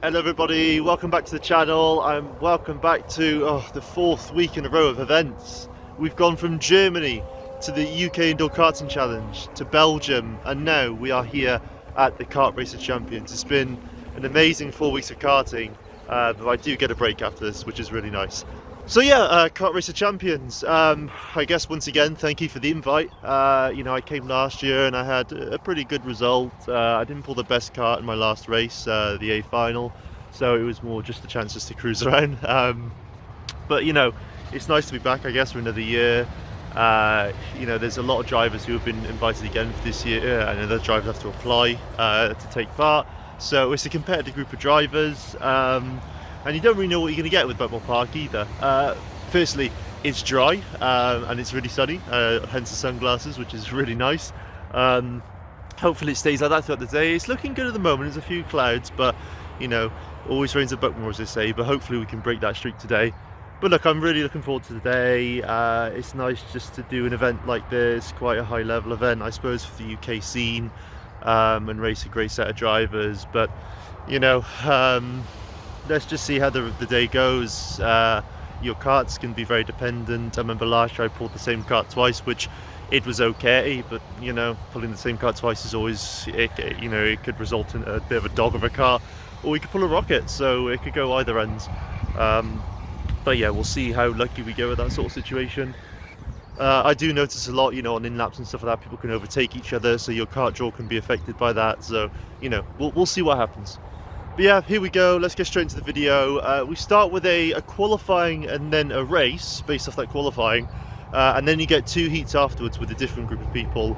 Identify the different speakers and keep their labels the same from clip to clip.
Speaker 1: Hello everybody, welcome back to the channel and welcome back to the fourth week in a row of events. We've gone from Germany to the UK Indoor Karting Challenge to Belgium, and now we are here at the Kart Racer Champions. It's been an amazing 4 weeks of karting, but I do get a break after this, which is really nice. So yeah, Kart Racer Champions, I guess once again thank you for the invite. I came last year and I had a pretty good result. I didn't pull the best kart in my last race, the A final, so it was more just a chance just to cruise around. But it's nice to be back, I guess, for another year. There's a lot of drivers who have been invited again for this year, and other drivers have to apply to take part. So it's a competitive group of drivers. And you don't really know what you're going to get with Buckmore Park either. Firstly, it's dry and it's really sunny, hence the sunglasses, which is really nice. Hopefully it stays like that throughout the day. It's looking good at the moment, there's a few clouds, but always rains at Buckmore, as they say, but hopefully we can break that streak today. But look, I'm really looking forward to the day. It's nice just to do an event like this, quite a high level event, I suppose, for the UK scene, and race a great set of drivers. But let's just see how the day goes. Your karts can be very dependent. I remember last year I pulled the same kart twice, which it was okay, but pulling the same kart twice is always, it could result in a bit of a dog of a car, or we could pull a rocket, so it could go either ends. But yeah, we'll see how lucky we go with that sort of situation. I do notice a lot, on in-laps and stuff like that, people can overtake each other, so your kart draw can be affected by that, so we'll see what happens. But yeah, here we go, let's get straight into the video. We start with a qualifying and then a race based off that qualifying, and then you get 2 heats afterwards with a different group of people,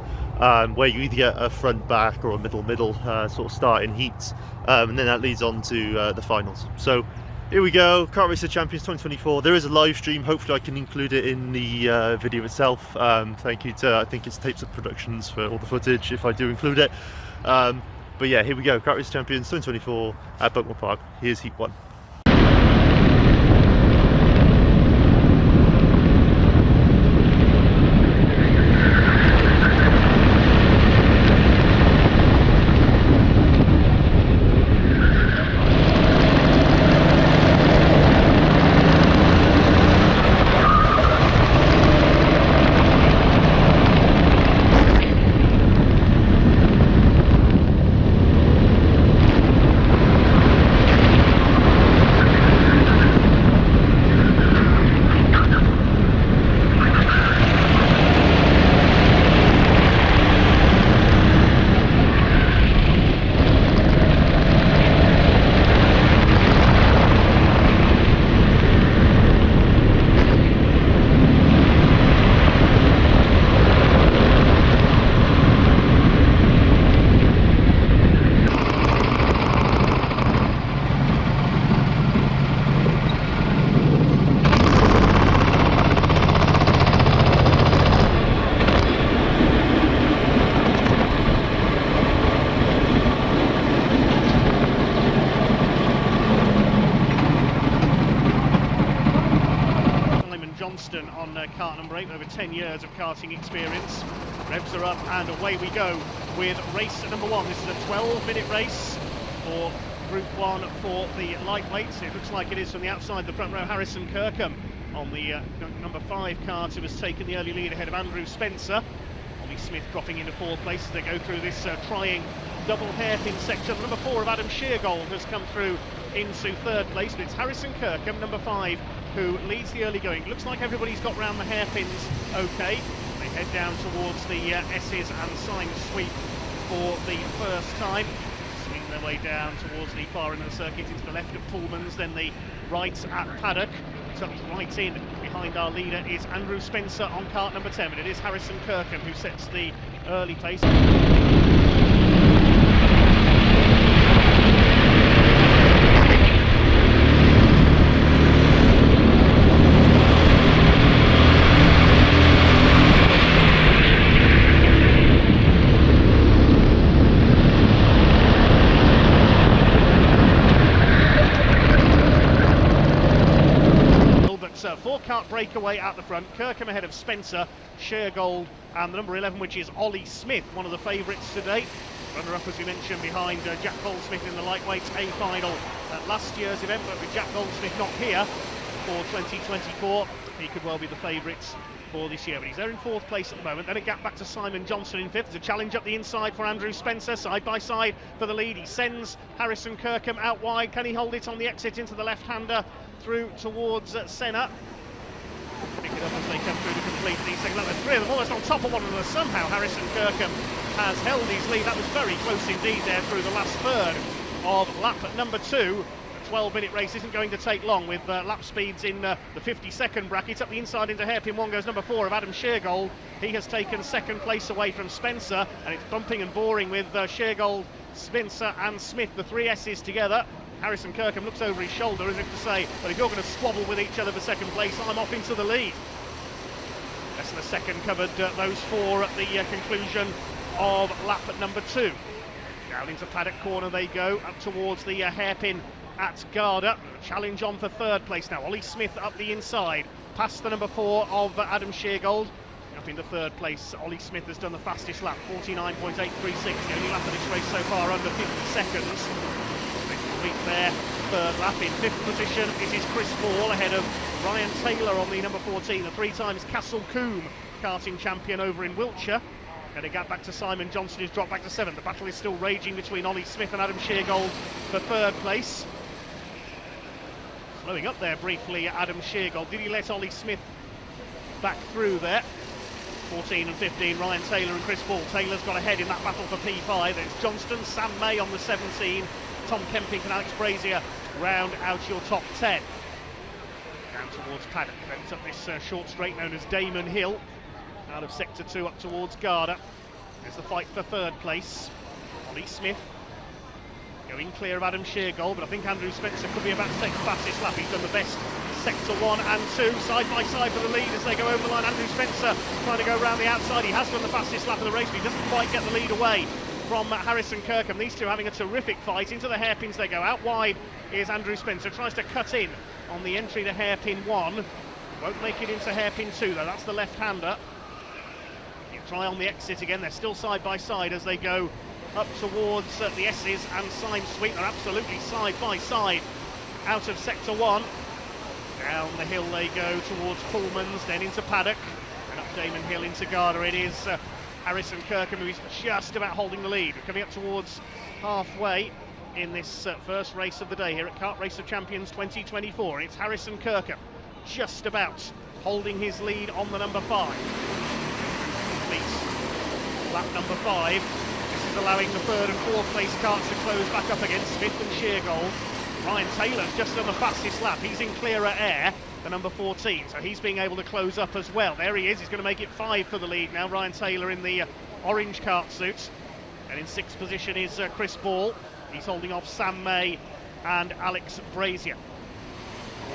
Speaker 1: where you either get a front back or a middle sort of start in heats, and then that leads on to the finals. So here we go, Kart Racer Champions 2024. There is a live stream, hopefully I can include it in the video itself. Thank you to, I think it's Tapes Up Productions, for all the footage if I do include it. But yeah, here we go, Kart Racer Champions 2024 at Buckmore Park. Here's Heat 1.
Speaker 2: On kart number 8, with over 10 years of karting experience. Revs are up and away we go with race number 1. This is a 12-minute race for Group 1 for the lightweights. It looks like it is from the outside, the front row, Harrison Kirkham on the number 5 kart, who has taken the early lead ahead of Andrew Spencer. Ollie Smith dropping into 4th place as they go through this trying double hairpin section. Number 4 of Adam Sheargold has come through into 3rd place, but it's Harrison Kirkham, number 5, who leads the early going. Looks like everybody's got round the hairpins okay. They head down towards the S's and sign sweep for the first time. Swing their way down towards the far end of the circuit, into the left at Pullman's, then the right at Paddock. Tucked right in behind our leader is Andrew Spencer on kart number 10, but it is Harrison Kirkham who sets the early place. Four-kart breakaway at the front. Kirkham ahead of Spencer, Sheargold, and the number 11, which is Ollie Smith, one of the favourites today. Runner-up, as we mentioned, behind Jack Goldsmith in the lightweights A final at last year's event, but with Jack Goldsmith not here for 2024, he could well be the favourites for this year. But he's there in 4th place at the moment. Then a gap back to Simon Johnson in 5th. There's a challenge up the inside for Andrew Spencer, side by side for the lead. He sends Harrison Kirkham out wide. Can he hold it on the exit into the left-hander through towards Senna? Pick it up as they come through to complete the second lap. There's 3 of them almost on top of one another. Somehow Harrison Kirkham has held his lead. That was very close indeed there through the last third of lap number 2. A 12-minute race isn't going to take long with lap speeds in the 50-second bracket. Up the inside into hairpin 1 goes number 4 of Adam Sheargold. He has taken 2nd place away from Spencer, and it's bumping and boring with Sheargold, Spencer and Smith, the 3 S's together. Harrison Kirkham looks over his shoulder as if to say, but if you're going to squabble with each other for 2nd place, I'm off into the lead. Less than a second covered those 4 at the conclusion of lap number 2. Down into paddock corner they go, up towards the hairpin at Garda. Challenge on for 3rd place now. Ollie Smith up the inside, past the number 4 of Adam Sheargold. Up into 3rd place, Ollie Smith has done the fastest lap, 49.836, the only lap of this race so far under 50 seconds. Complete there, 3rd lap. In 5th position, it is Chris Ball ahead of Ryan Taylor on the number 14, the 3 times Castle Combe karting champion over in Wiltshire. And a gap back to Simon Johnson, who's dropped back to 7th. The battle is still raging between Ollie Smith and Adam Sheargold for 3rd place. Slowing up there briefly, Adam Sheargold. Did he let Ollie Smith back through there? 14 and 15, Ryan Taylor and Chris Ball. Taylor's got ahead in that battle for P5. There's Johnston, Sam May on the 17. Tom Kemping and Alex Brazier round out your top 10. Down towards paddock. Then it's up this short straight known as Damon Hill. Out of sector 2 up towards Garda. There's the fight for 3rd place. Ollie Smith going clear of Adam Sheargold, but I think Andrew Spencer could be about to take the fastest lap. He's done the best sector 1 and 2, side by side for the lead as they go over the line. Andrew Spencer trying to go around the outside. He has done the fastest lap of the race, but he doesn't quite get the lead away from Harrison Kirkham. These two having a terrific fight. Into the hairpins they go. Out wide is Andrew Spencer. Tries to cut in on the entry to hairpin 1. Won't make it into hairpin 2 though. That's the left-hander. Try on the exit again. They're still side by side as they go up towards the S's and Sign Sweet. They're absolutely side by side out of sector 1. Down the hill they go towards Pullman's, then into paddock, and up Damon Hill into Garda. It is Harrison Kirkham who is just about holding the lead. We're coming up towards halfway in this first race of the day here at Kart Race of Champions 2024. It's Harrison Kirkham just about holding his lead on the number 5. Lap number 5. This is allowing the 3rd and 4th place karts to close back up against Smith and Sheargold. Ryan Taylor's just done the fastest lap. He's in clearer air, the number 14, so he's being able to close up as well. There he is. He's going to make it 5 for the lead now. Ryan Taylor in the orange kart suit. And in 6th position is Chris Ball. He's holding off Sam May and Alex Brazier.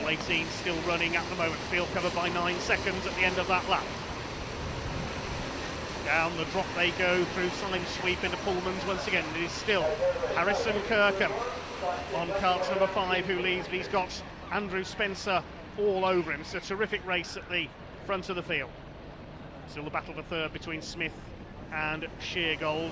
Speaker 2: All 18 still running at the moment. Field covered by 9 seconds at the end of that lap. Down the drop they go through Sign Sweep into Pullman's once again. It is still Harrison Kirkham on kart number 5 who leads, but he's got Andrew Spencer all over him. It's a terrific race at the front of the field. Still the battle for 3rd between Smith and Sheargold.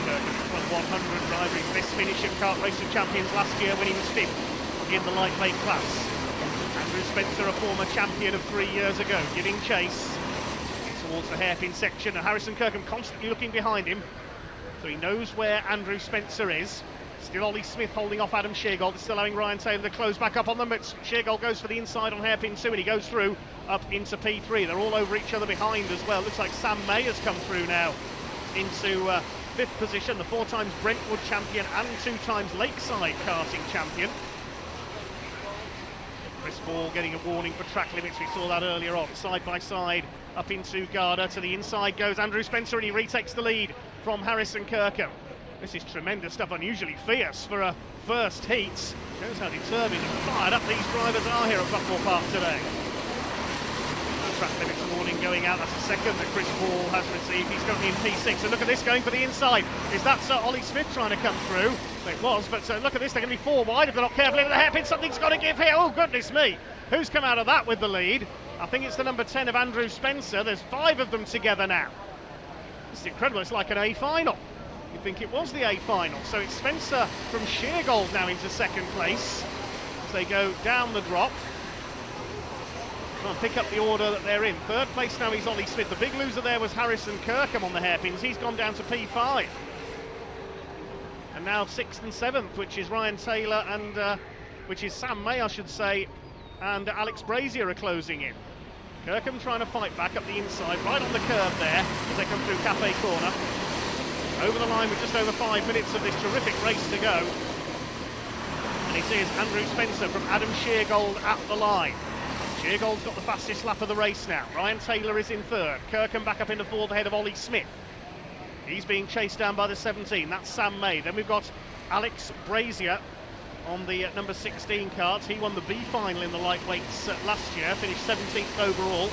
Speaker 2: Kirkham won 100 driving this finish at Kart Race of Champions last year when he was 5th in the lightweight class. Andrew Spencer, a former champion of 3 years ago, giving chase towards the hairpin section, and Harrison Kirkham constantly looking behind him, so he knows where Andrew Spencer is. Still Ollie Smith holding off Adam Sheargold. It's still allowing Ryan Taylor to close back up on them, but Sheargold goes for the inside on hairpin 2 and he goes through up into P3. They're all over each other behind as well. Looks like Sam May has come through now into 5th position, the 4 times Brentwood champion and 2 times Lakeside karting champion. Chris Ball getting a warning for track limits. We saw that earlier on. Side by side up into Garda. To the inside goes Andrew Spencer and he retakes the lead from Harrison Kirkham. This is tremendous stuff, unusually fierce for a first heat. Shows how determined and fired up these drivers are here at Buckmore Park today. Track limits warning going out. That's the second that Chris Ball has received. He's currently in P6. And look at this going for the inside. Is that Ollie Smith trying to come through? It was, but look at this. They're going to be 4 wide if they're not careful into the hairpin. Something's got to give here. Oh, goodness me. Who's come out of that with the lead? I think it's the number 10 of Andrew Spencer. There's 5 of them together now. It's incredible, it's like an A final. You'd think it was the A final. So it's Spencer from Sheargold now into second place as they go down the drop. Trying to pick up the order that they're in. Third place now is Ollie Smith. The big loser there was Harrison Kirkham on the hairpins. He's gone down to P5. And now 6th and 7th, which is Ryan Taylor and which is Sam May, I should say, and Alex Brazier are closing in. Kirkham trying to fight back up the inside, right on the curve there as they come through Cafe Corner. Over the line with just over 5 minutes of this terrific race to go. And it is Andrew Spencer from Adam Sheargold at the line. Sheargold's got the fastest lap of the race now. Ryan Taylor is in third. Kirkham back up into fourth ahead of Ollie Smith. He's being chased down by the 17. That's Sam May. Then we've got Alex Brazier on the number 16 karts. He won the B final in the lightweights last year, finished 17th overall.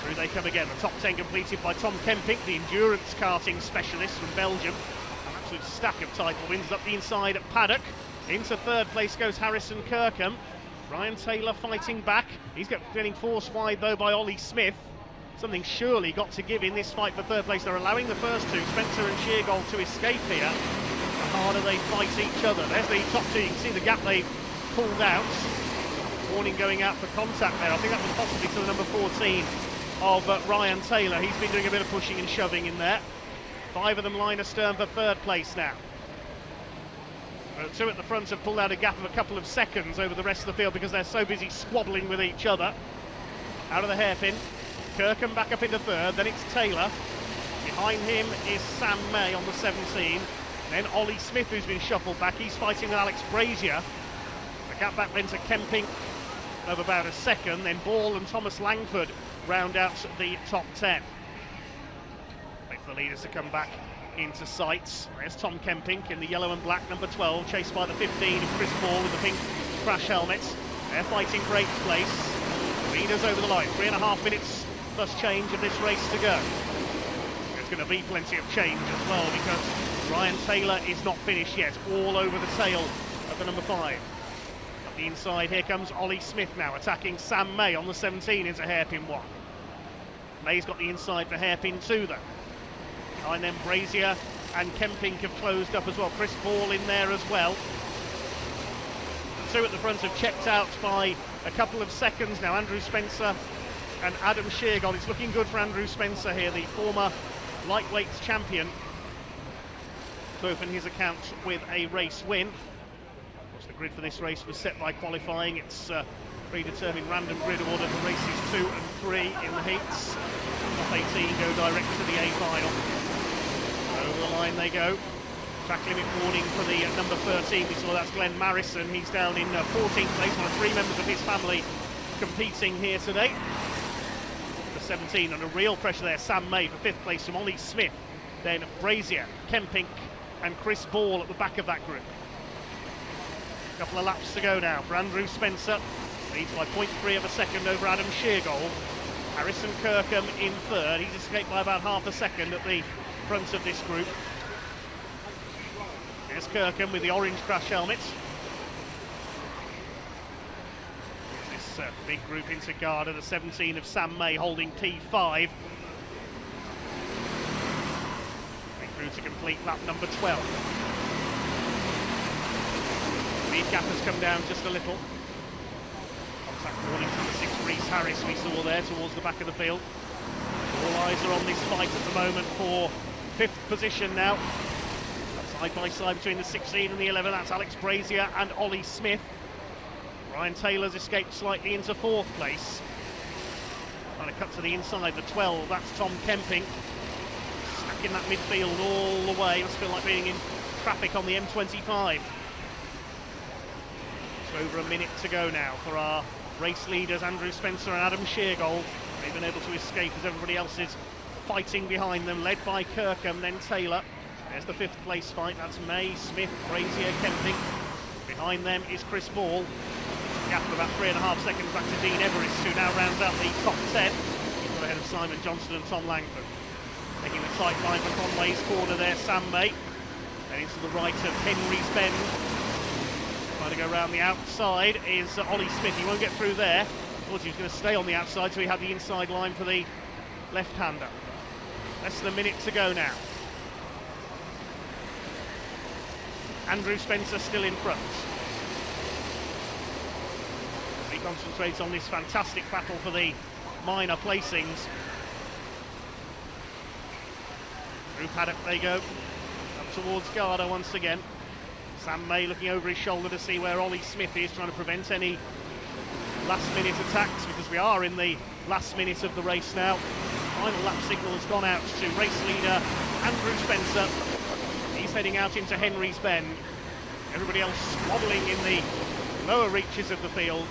Speaker 2: Through they come again. The top 10 completed by Tom Kemping, the endurance karting specialist from Belgium. An absolute stack of title wins up the inside at Paddock. Into third place goes Harrison Kirkham. Ryan Taylor fighting back. He's getting forced wide though by Ollie Smith. Something surely got to give in this fight for third place. They're allowing the first two, Spencer and Sheargold, to escape here. The harder they fight each other. There's the top two. You can see the gap they've pulled out. Warning going out for contact there. I think that was possibly to the number 14 of Ryan Taylor. He's been doing a bit of pushing and shoving in there. 5 of them line astern for third place now. Two at the front have pulled out a gap of a couple of seconds over the rest of the field because they're so busy squabbling with each other. Out of the hairpin, Kirkham back up into third, then it's Taylor. Behind him is Sam May on the 17. Then Ollie Smith, who's been shuffled back. He's fighting with Alex Brazier. The gap back then to Kemping of about a second. Then Ball and Thomas Langford round out the top 10. Wait for the leaders to come back into sights. There's Tom Kemping in the yellow and black, number 12, chased by the 15 of Chris Ball with the pink crash helmets. They're fighting for 8th place. Leaders over the line. 3.5 minutes plus change of this race to go. There's going to be plenty of change as well because Ryan Taylor is not finished yet, all over the tail of the number 5. Up the inside, here comes Ollie Smith now, attacking Sam May on the 17 into hairpin 1. May's got the inside for hairpin 2 though. Behind them, Brazier and Kemping have closed up as well. Chris Ball in there as well. Two at the front have checked out by a couple of seconds now. Andrew Spencer and Adam Sheargold. It's looking good for Andrew Spencer here, the former lightweights champion, to open his account with a race win. Of course, the grid for this race was set by qualifying. It's predetermined random grid order for races 2 and 3 in the heats. Top 18 go direct to the A final. Over the line they go. Track limit warning for the number 13. We saw that's Glenn Marrison. He's down in 14th place. One of 3 members of his family competing here today. The 17 under real pressure there. Sam May for 5th place from Ollie Smith. Then Brazier, Kemping and Chris Ball at the back of that group. A couple of laps to go now for Andrew Spencer. Leads by 0.3 of a second over Adam Sheargold. Harrison Kirkham in third. He's escaped by about half a second at the front of this group. There's Kirkham with the orange crash helmet. This big group into Garda, the 17 of Sam May holding P5. Big through to complete lap number 12. Lead gap has come down just a little. Contact warning to the 6 Reese Harris we saw there towards the back of the field. All eyes are on this fight at the moment for 5th position now. Side by side between the 16 and the 11, that's Alex Brazier and Ollie Smith. Ryan Taylor's escaped slightly into 4th place. Trying to cut to the inside, the 12, that's Tom Kemping. Stuck in that midfield all the way, must feel like being in traffic on the M25. It's over a minute to go now for our race leaders, Andrew Spencer and Adam Sheargold. They've been able to escape as everybody else is fighting behind them, led by Kirkham, then Taylor. There's the 5th place fight, that's May, Smith, Brazier, Kemping. Behind them is Chris Ball. Gap of about 3.5 seconds back to Dean Everest, who now rounds out the top 10. He's got ahead of Simon Johnston and Tom Langford. Taking the tight line for Conway's corner there, Sam May. Then into the right of Henry's Bend. Trying to go around the outside is Ollie Smith. He won't get through there. Thought he was going to stay on the outside, so he had the inside line for the left-hander. Less than a minute to go now. Andrew Spencer still in front. He concentrates on this fantastic battle for the minor placings. Through paddock they go, up towards Garda once again. Sam May looking over his shoulder to see where Ollie Smith is, trying to prevent any last-minute attacks, because we are in the last minute of the race now. Final lap signal has gone out to race leader Andrew Spencer. He's heading out into Henry's Bend. Everybody else squabbling in the lower reaches of the field.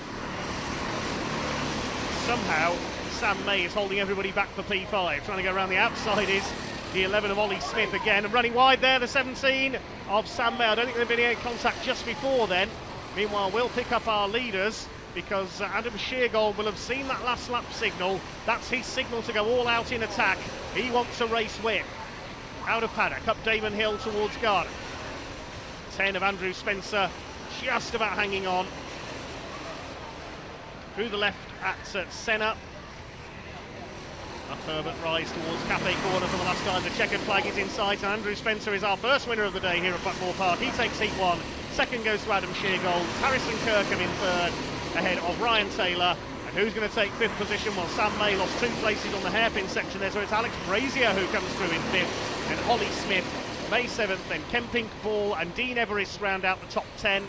Speaker 2: Somehow, Sam May is holding everybody back for P5. Trying to go around the outside is the 11 of Ollie Smith again. And running wide there, the 17 of Sam May. I don't think there'd been any contact just before then. Meanwhile, we'll pick up our leaders, because Adam Sheargold will have seen that last lap signal. That's his signal to go all out in attack. He wants a race win. Out of paddock, up Damon Hill towards Garda. 10 of Andrew Spencer, just about hanging on. Through the left at Senna. Up Herbert Rise towards Cafe Corner for the last time. The checkered flag is in sight, and Andrew Spencer is our first winner of the day here at Buckmore Park. He takes heat 1. Second goes to Adam Sheargold. Harrison Kirkham in third, ahead of Ryan Taylor. And who's going to take fifth position? Well, Sam May lost 2 places on the hairpin section there, so it's Alex Brazier who comes through in fifth, and Ollie Smith, May 7th, then Kempink, Ball and Dean Everest round out the top 10.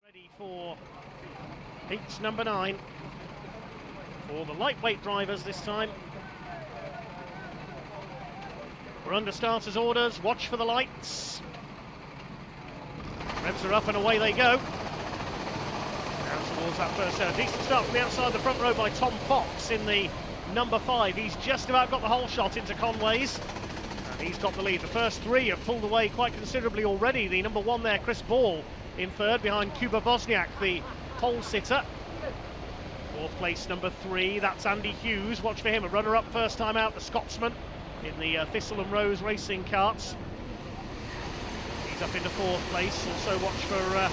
Speaker 2: Ready for heat number 9 for the lightweight drivers this time. We're under starters orders, watch for the lights. Revs are up and away they go. Down towards that first turn. Decent start from the outside of the front row by Tom Fox in the number 5. He's just about got the whole shot into Conway's. And he's got the lead. The first 3 have pulled away quite considerably already. The number 1 there, Chris Ball, in third behind Kuba Bosniak, the pole sitter. Fourth place, number 3, that's Andy Hughes. Watch for him, a runner-up first time out, the Scotsman in the Thistle and Rose racing karts. He's up into 4th place. Also watch for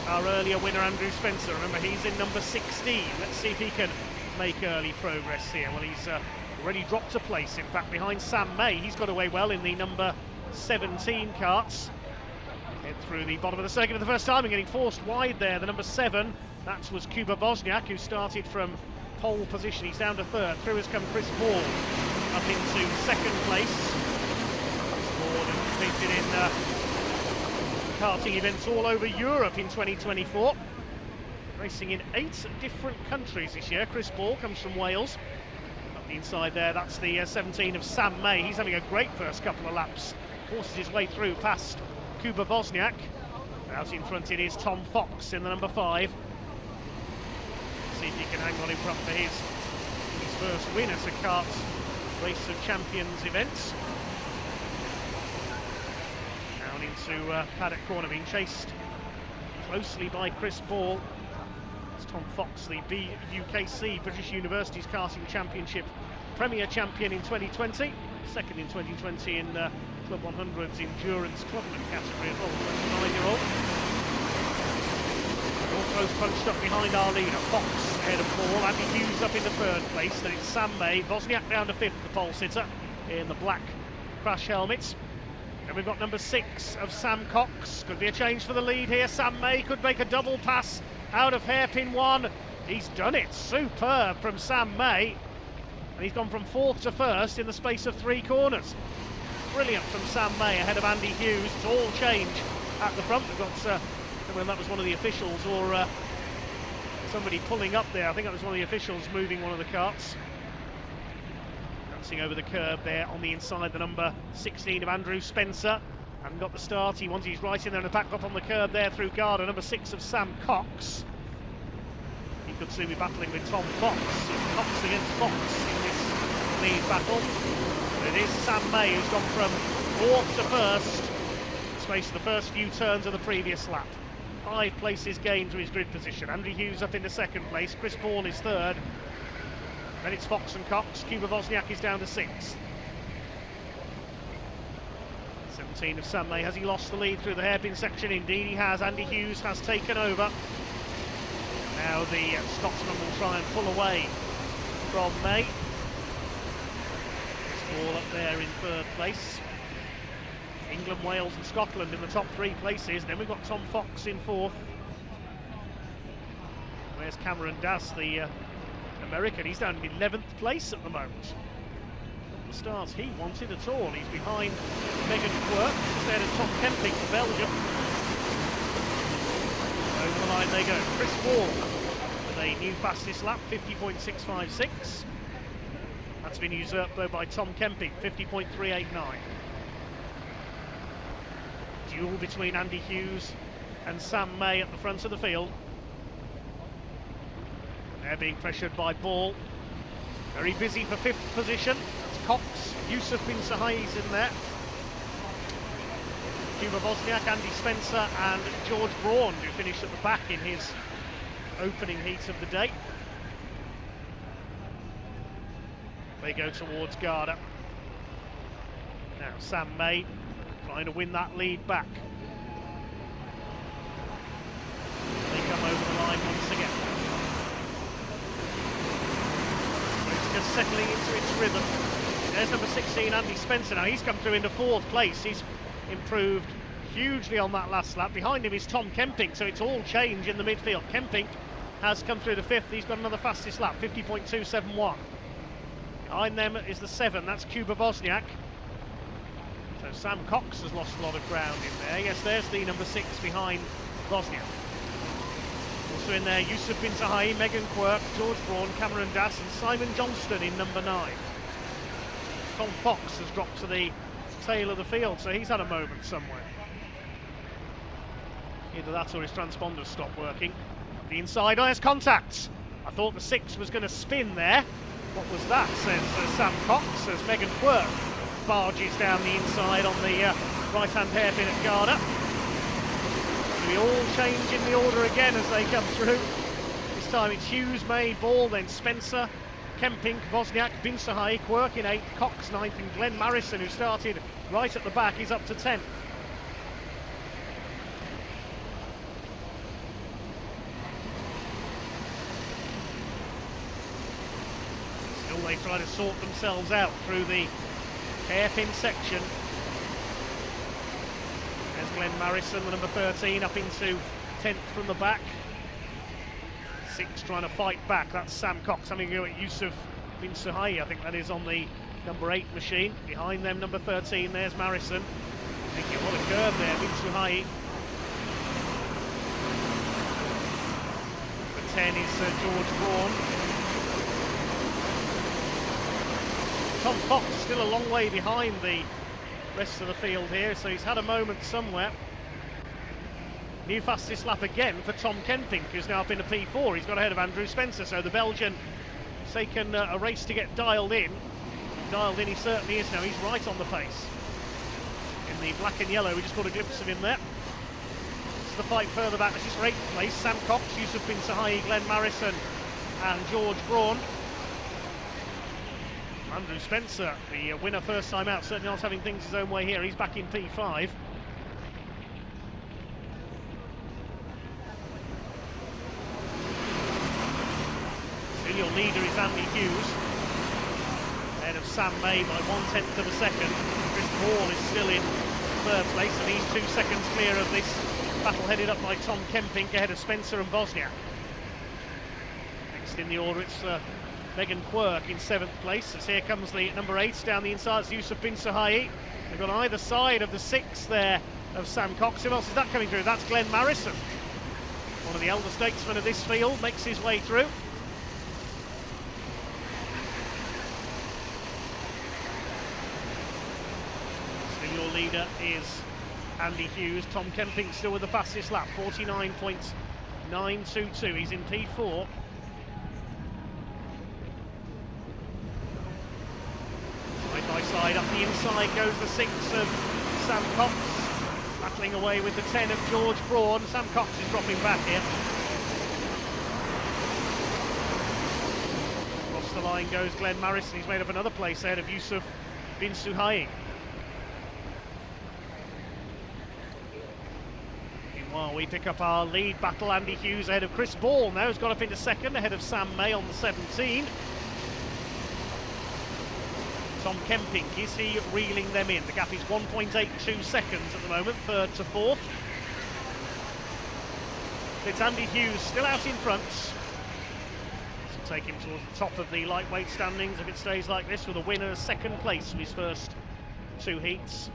Speaker 2: our earlier winner, Andrew Spencer. Remember, he's in number 16. Let's see if he can make early progress here. Well, he's already dropped a place, in fact, behind Sam May. He's got away well in the number 17 karts. Head through the bottom of the circuit for the first time and getting forced wide there. The number 7, that was Kuba Bosniak, who started from pole position. He's down to 3rd. Through has come Chris Ball up into 2nd place. Ball competed in karting events all over Europe in 2024. Racing in 8 different countries this year. Chris Ball comes from Wales. Up the inside there, that's the 17 of Sam May. He's having a great first couple of laps. Forces his way through past Kuba Bosniak. Out in front it is Tom Fox in the number 5. See if he can hang on in front for his first win at a Karts Race of Champions events. Down into paddock corner, being chased closely by Chris Ball. It's Tom Fox, the BUKC, British Universities Karting Championship Premier Champion in 2020. Second in 2020 in Club 100's Endurance Clubman category as well, 29-year-old. All close punched up behind our leader, Fox ahead of Paul. Andy Hughes up into 3rd place, then it's Sam May. Bosniak down to 5th, the pole sitter, in the black crash helmets. And we've got number 6 of Sam Cox. Could be a change for the lead here. Sam May could make a double pass out of hairpin 1. He's done it. Superb from Sam May. And he's gone from 4th to 1st in the space of 3 corners. Brilliant from Sam May ahead of Andy Hughes. It's all change at the front. We've got, I don't know whether that was one of the officials or somebody pulling up there. I think that was one of the officials moving one of the carts. Dancing over the curb there on the inside, the number 16 of Andrew Spencer. Hadn't got the start. He's right in there in the back up on the curb there through Garda. Number 6 of Sam Cox. He could soon be battling with Tom Fox. Cox against Fox in this lead battle. But it is Sam May who's gone from 4th to 1st in the space of the first few turns of the previous lap. 5 places gained to his grid position. Andrew Hughes up into 2nd place. Chris Ball is 3rd. Then it's Fox and Cox. Kuba Wozniak is down to 6th. 17 of Sam May. Has he lost the lead through the hairpin section? Indeed he has. Andy Hughes has taken over. Now the Scotsman will try and pull away from May. All up there in third place. England, Wales and Scotland in the top 3 places. Then we've got Tom Fox in 4th. Where's Cameron Das, the American? He's down in 11th place at the moment. The stars he wanted at all. He's behind Megan Quirk instead of Tom Kemping for Belgium. Over the line they go. Chris Wall with a new fastest lap, 50.656. That's been usurped though by Tom Kemping, 50.389. Duel between Andy Hughes and Sam May at the front of the field. They're being pressured by Ball. Very busy for 5th position. That's Cox. Yusuf Bin Sahai's in there. Kuba Wozniak, Andy Spencer and George Braun, who finished at the back in his opening heat of the day. They go towards Garda. Now Sam May trying to win that lead back. They come over the line once again. It's just settling into its rhythm. There's number 16, Andy Spencer. Now he's come through into 4th place. He's improved hugely on that last lap. Behind him is Tom Kemping, so it's all change in the midfield. Kemping has come through to 5th. He's got another fastest lap, 50.271. Behind them is the 7, that's Kuba Wozniak. So Sam Cox has lost a lot of ground in there. Yes, there's the number 6 behind Wozniak. Also in there, Yusuf Bin Sahai, Megan Quirk, George Braun, Cameron Das and Simon Johnston in number 9. Tom Fox has dropped to the tail of the field, so he's had a moment somewhere. Either that or his transponders stopped working. The inside, there's contact. I thought the 6 was going to spin there. What was that, says Sam Cox, as Megan Quirk barges down the inside on the right-hand hairpin at Garda. We all change in the order again as they come through. This time it's Hughes, May, Ball, then Spencer, Kemping, Wozniak, Bin Sahai, Quirk in 8th, Cox 9th, and Glenn Marrison, who started right at the back, is up to 10th. Still they try to sort themselves out through the hairpin section. There's Glenn Marrison, the number 13, up into 10th from the back. 6 trying to fight back, that's Sam Cox having a go at Yusuf Bin Sahai, I think that is on the number 8 machine. Behind them, number 13, there's Marrison. Thinking, what a curve there, Bin Sahai. Number 10 is George Braun. Tom Fox still a long way behind the rest of the field here, so he's had a moment somewhere. New fastest lap again for Tom Kemping, who's now been a P4. He's got ahead of Andrew Spencer, so the Belgian has taken a race to get dialed in. Dialed in he certainly is now, he's right on the pace. In the black and yellow, we just got a glimpse of him there. This is the fight further back, this is for 8th place. Sam Cox, Yusuf Bin Sahai, Glenn Marrison and George Braun. Andrew Spencer, the winner first time out, certainly not having things his own way here. He's back in P5. Still your leader is Andy Hughes, ahead of Sam May by 1/10 of a second. Chris Ball is still in 3rd place, and he's 2 seconds clear of this battle headed up by Tom Kemping, ahead of Spencer and Wozniak. Next in the order, it's Megan Quirk in 7th place, as here comes the number 8 down the inside, it's Yusuf Bin Sahai. They've got either side of the 6 there of Sam Cox. Who else is that coming through? That's Glenn Marrison. One of the elder statesmen of this field makes his way through. Still your leader is Andy Hughes. Tom Kemping still with the fastest lap, 49.922. He's in P4. Side by side, up the inside goes the 6 of Sam Cox, battling away with the 10 of George Braun. Sam Cox is dropping back here. Across the line goes Glenn Marrison. He's made up another place ahead of Yusuf Bin Sahai. Well, we pick up our lead battle. Andy Hughes ahead of Chris Ball now, has got up into second, ahead of Sam May on the 17. Tom Kemping, is he reeling them in? The gap is 1.82 seconds at the moment, third to fourth. It's Andy Hughes still out in front. This will take him towards the top of the lightweight standings if it stays like this, with a winner second place for his first two heats.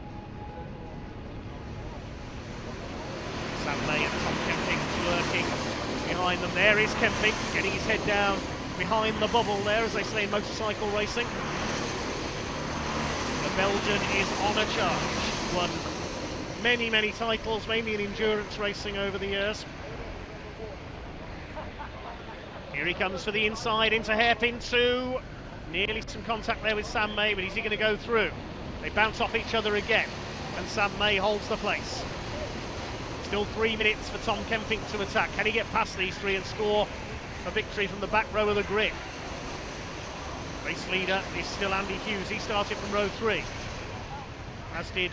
Speaker 2: Sam May and Tom Kemping lurking behind them. There is Kemping, getting his head down behind the bubble there, as they say in motorcycle racing. The Belgian is on a charge. Won many, many titles, mainly in endurance racing over the years. Here he comes for the inside into hairpin 2. Nearly some contact there with Sam May, but is he going to go through? They bounce off each other again, and Sam May holds the place. Still 3 minutes for Tom Kemping to attack. Can he get past these three and score a victory from the back row of the grid? Race leader is still Andy Hughes. He started from row 3, as did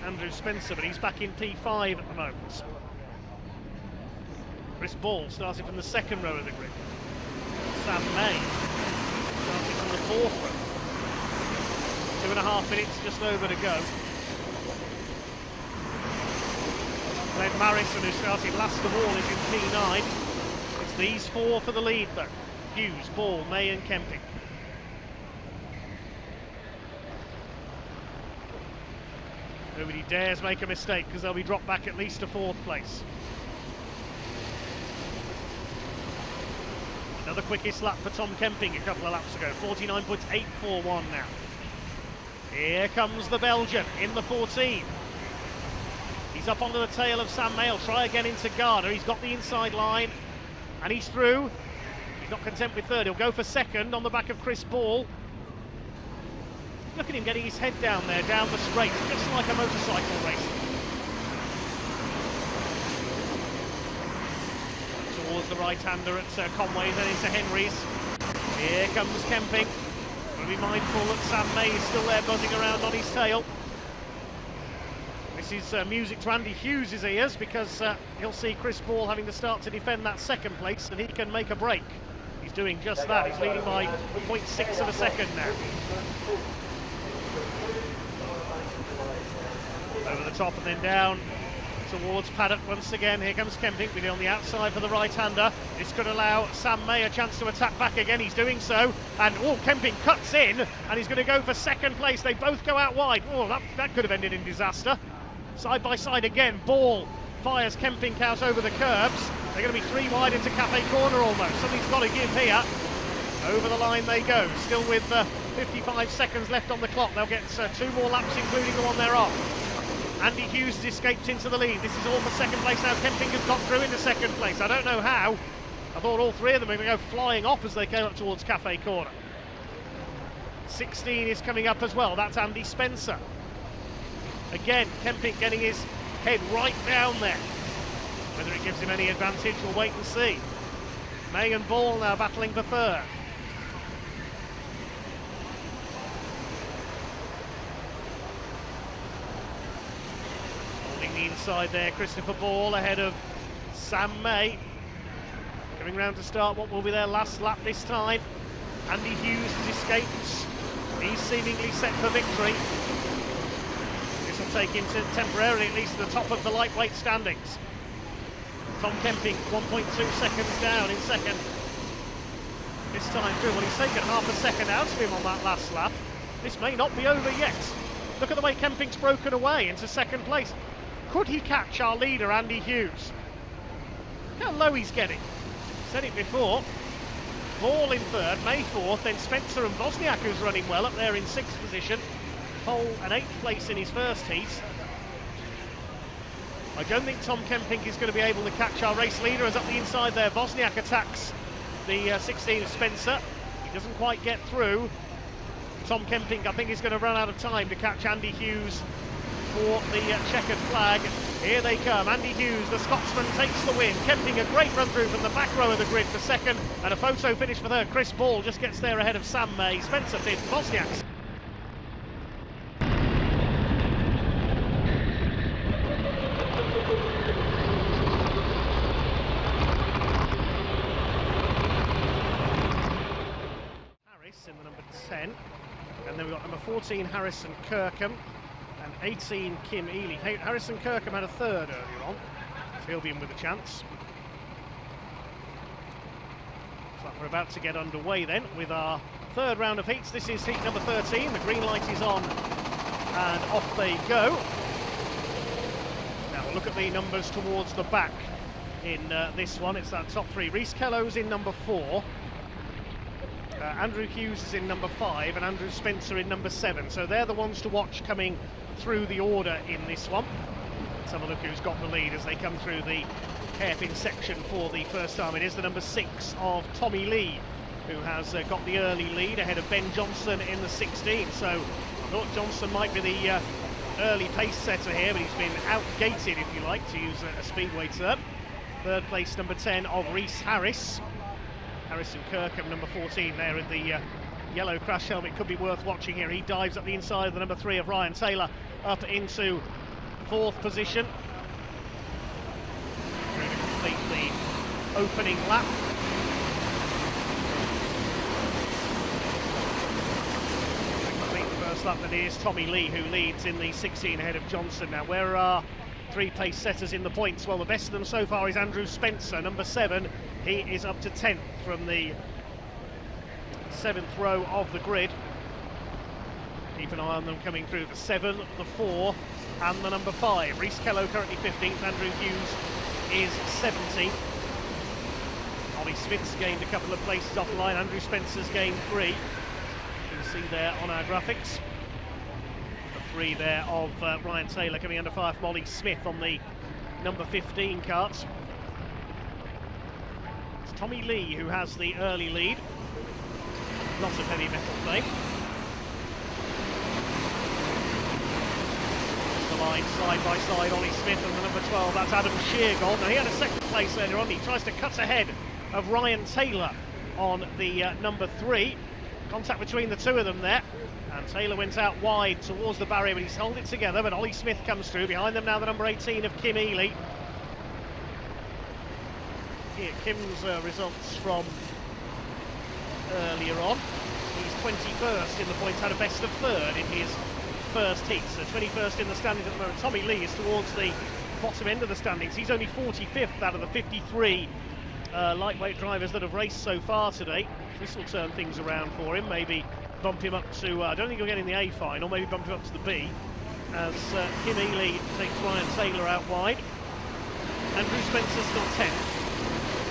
Speaker 2: Andrew Spencer, but he's back in P5 at the moment. Chris Ball started from the second row of the grid. Sam May started from the fourth row. 2.5 minutes just over to go. Glenn Marrison, who started last of all, is in P9. It's these four for the lead though. Hughes, Ball, May and Kemping. Nobody dares make a mistake, because they'll be dropped back at least to fourth place. Another quickest lap for Tom Kemping a couple of laps ago, 49.841 now. Here comes the Belgian in the 14. He's up onto the tail of Sam May. Try again into Garda. He's got the inside line and he's through. He's not content with third. He'll go for second on the back of Chris Ball. Look at him getting his head down there, down the straight, just like a motorcycle race. Towards the right-hander at Conway, then into Henry's. Here comes Kemping. We'll be mindful that Sam May is still there buzzing around on his tail. This is music to Andy Hughes' ears, because he'll see Chris Ball having to start to defend that second place, and he can make a break. He's doing just that. He's leading by 0.6 of a second now. Over the top and then down towards paddock once again. Here comes Kemping, really on the outside for the right-hander. This could allow Sam May a chance to attack back again. He's doing so, and Kemping cuts in, and he's going to go for second place. They both go out wide. That could have ended in disaster. Side by side again, Ball fires Kemping out over the curbs. They're going to be 3 wide into Cafe Corner almost. Something's got to give here. Over the line they go, still with 55 seconds left on the clock. They'll get 2 more laps, including the one they're on. Andy Hughes has escaped into the lead. This is all for second place now. Kemping has got through into second place. I don't know how. I thought all 3 of them were going to go flying off as they came up towards Cafe Corner. 16 is coming up as well. That's Andy Spencer. Again, Kemping getting his head right down there. Whether it gives him any advantage, we'll wait and see. May and Ball now battling for third. Holding the inside there, Christopher Ball ahead of Sam May. Coming round to start what will be their last lap this time. Andy Hughes has escaped. He's seemingly set for victory. This will take him to temporarily at least to the top of the lightweight standings. Tom Kemping 1.2 seconds down in second. This time through, well, he's taken half a second out of him on that last lap. This may not be over yet. Look at the way Kemping's broken away into second place. Could he catch our leader, Andy Hughes? Look how low he's getting. Said it before. Ball in third, May fourth, then Spencer and Wozniak, who's running well, up there in 6th position. Pole and 8th place in his first heat. I don't think Tom Kemping is going to be able to catch our race leader, as up the inside there Wozniak attacks the 16 of Spencer. He doesn't quite get through. Tom Kemping, I think, is going to run out of time to catch Andy Hughes for the checkered flag. Here they come. Andy Hughes, the Scotsman, takes the win. Kemping, a great run through from the back row of the grid for second, and a photo finish for third. Chris Ball just gets there ahead of Sam May. Spencer fifth, Wozniak. And then we've got number 14, Harrison Kirkham, and 18, Kim Ely. Harrison Kirkham had a third earlier on, so he'll be in with a chance. So we're about to get underway then with our third round of heats. This is heat number 13. The green light is on, and off they go. Now we'll look at the numbers towards the back in this one. It's that top three. Reece Kello's in number 4. Andrew Hughes is in number 5 and Andrew Spencer in number 7. So they're the ones to watch coming through the order in this one. Let's have a look who's got the lead as they come through the hairpin section for the first time. It is the number 6 of Tommy Lee, who has got the early lead ahead of Ben Johnson in the 16. So I thought Johnson might be the early pace setter here, but he's been outgated, if you like, to use a speedway term. Third place, number 10 of Reece Harris. Harrison Kirkham, number 14 there in the yellow crash helmet, could be worth watching here. He dives up the inside of the number 3 of Ryan Taylor, up into 4th position. Through to complete the opening lap. Complete the first lap, that is Tommy Lee, who leads in the 16 ahead of Johnson. Now, where are 3 pace setters in the points? Well, the best of them so far is Andrew Spencer, number 7. He is up to 10th from the 7th row of the grid. Keep an eye on them coming through the 7, the 4 and the number 5. Reece Kello currently 15th, Andrew Hughes is 17th. Ollie Smith's gained a couple of places off the line, Andrew Spencer's gained 3. You can see there on our graphics. The 3 there of Ryan Taylor coming under fire from Ollie Smith on the number 15 karts. Tommy Lee, who has the early lead. Lots of heavy metal play. The line side by side, Ollie Smith and the number 12, that's Adam Sheargold. Now he had a second place earlier on, he tries to cut ahead of Ryan Taylor on the number 3. Contact between the two of them there, and Taylor went out wide towards the barrier, but he's held it together, but Ollie Smith comes through. Behind them now the number 18 of Kim Ely. Here, Kim's results from earlier on. He's 21st in the points, had a best of 3rd in his first heat. So 21st in the standings at the moment. Tommy Lee is towards the bottom end of the standings. He's only 45th out of the 53 lightweight drivers that have raced so far today. This will turn things around for him, maybe bump him up to, I don't think he'll get in the A final, maybe bump him up to the B, as Kim Ely takes Ryan Taylor out wide. Andrew Spencer's still 10th.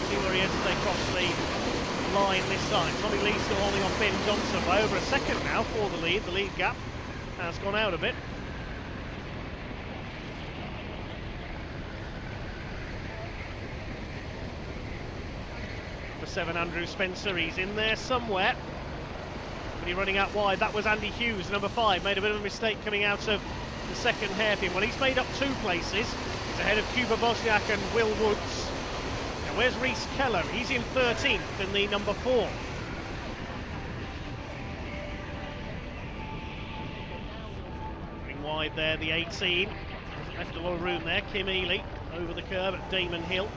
Speaker 2: See where he is as they cross the line this time. Tommy Lee still holding on Ben Johnson by over a second now for the lead. The lead gap has gone out a bit. Number 7, Andrew Spencer, he's in there somewhere. But he's running out wide. That was Andy Hughes, number 5. Made a bit of a mistake coming out of the second hairpin. Well, he's made up 2 places. He's ahead of Cuba Bosniak and Will Woods. Where's Reece Kello? He's in 13th in the number 4. Going wide there, the 18. Left a lot of room there. Kim Ely over the curve at Damon Hill.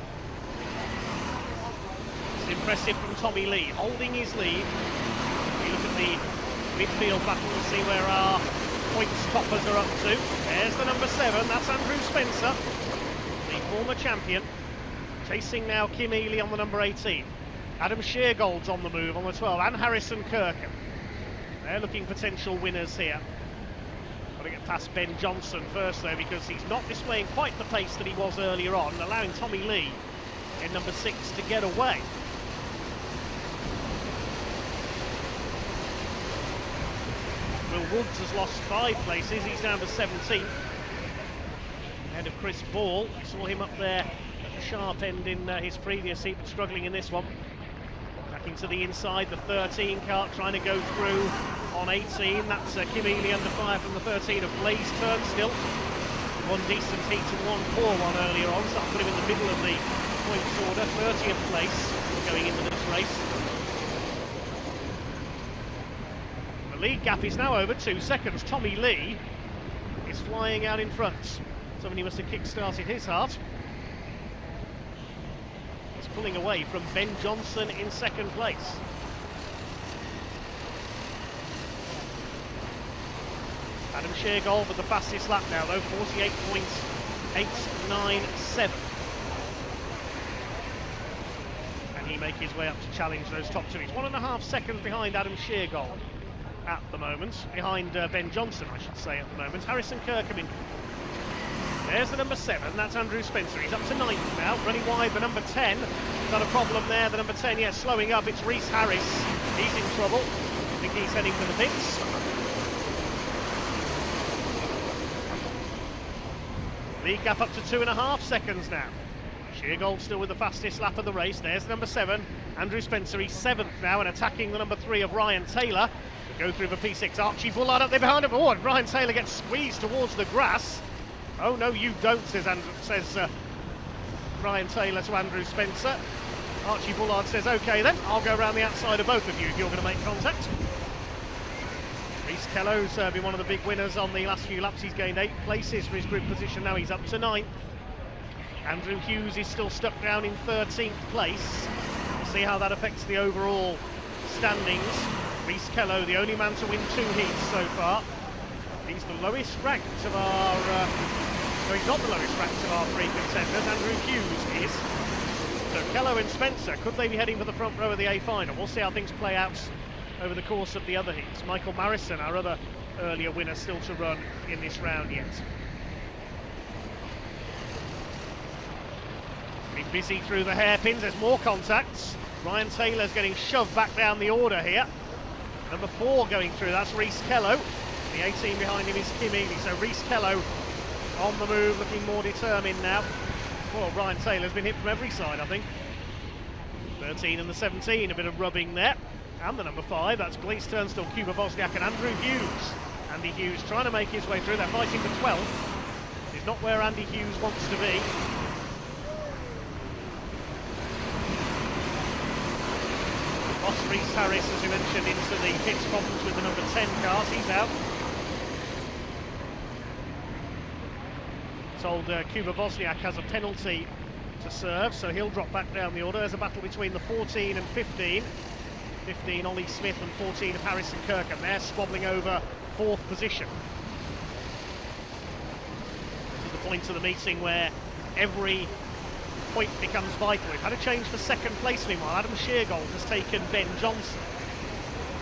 Speaker 2: It's impressive from Tommy Lee, holding his lead. We look at the midfield battle and see where our points toppers are up to. There's the number 7, that's Andrew Spencer, the former champion. Chasing now Kim Ely on the number 18. Adam Sheargold's on the move on the 12, and Harrison Kirkham. They're looking potential winners here. Got to get past Ben Johnson first though, because he's not displaying quite the pace that he was earlier on, allowing Tommy Lee in number 6 to get away. Will Woods has lost 5 places, he's down to 17th. Ahead of Chris Ball, saw him up there sharp end in his previous heat, but struggling in this one. Back into the inside, the 13 kart trying to go through on 18. That's Kim Ely under fire from the 13 of Blaze Turnstill. One decent heat and one poor one earlier on, so that put him in the middle of the points order. 30th place going into this race. The lead gap is now over 2 seconds. Tommy Lee is flying out in front. Somebody must have kick-started his heart. Pulling away from Ben Johnson in second place. Sheargold with the fastest lap now though, 48.897. Can he make his way up to challenge those top two? He's 1.5 seconds behind Adam Sheargold at the moment, behind Ben Johnson I should say at the moment. Harrison Kirkham in. There's the number 7, that's Andrew Spencer. He's up to 9th now, running wide the number 10. Got a problem there, the number 10, yeah, slowing up. It's Rhys Harris. He's in trouble. I think he's heading for the pits. Lead gap up to 2.5 seconds now. Sheargold still with the fastest lap of the race. There's the number 7, Andrew Spencer. He's 7th now and attacking the number 3 of Ryan Taylor. We go through the P6. Archie Bullard up there behind him. Oh, and Ryan Taylor gets squeezed towards the grass. Oh no, you don't, says Ryan Taylor to Andrew Spencer. Archie Bullard says, OK then, I'll go around the outside of both of you if you're going to make contact. Rhys Kello's been one of the big winners on the last few laps. He's gained 8 places for his group position now. He's up to 9th. Andrew Hughes is still stuck down in 13th place. We'll see how that affects the overall standings. Rhys Kello, the only man to win 2 heats so far. He's the lowest ranked of our... no, he's not the lowest ranked of our 3 contenders. Andrew Hughes is. So Kello and Spencer, could they be heading for the front row of the A final? We'll see how things play out over the course of the other heats. Michael Marison, our other earlier winner, still to run in this round yet. Been busy through the hairpins. There's more contacts. Ryan Taylor's getting shoved back down the order here. Number 4 going through. That's Rhys Kello. The 18 behind him is Kim Ely, so Rhys Kello on the move, looking more determined now. Well, Ryan Taylor's been hit from every side, I think. 13 and the 17, a bit of rubbing there. And the number 5, that's Glees Turnstall, Kuba Wozniak and Andrew Hughes. Andy Hughes trying to make his way through. They're fighting for 12th. He's not where Andy Hughes wants to be. Lost Rhys Harris, as we mentioned, into the pits problems with the number 10 cars. He's out. Told Kuba Wozniak has a penalty to serve, so he'll drop back down the order. There's a battle between the 14 and 15. 15 Ollie Smith and 14 of Harrison Kirkham. They're squabbling over 4th position. This is the point of the meeting where every point becomes vital. We've had a change for 2nd place meanwhile. Adam Sheargold has taken Ben Johnson.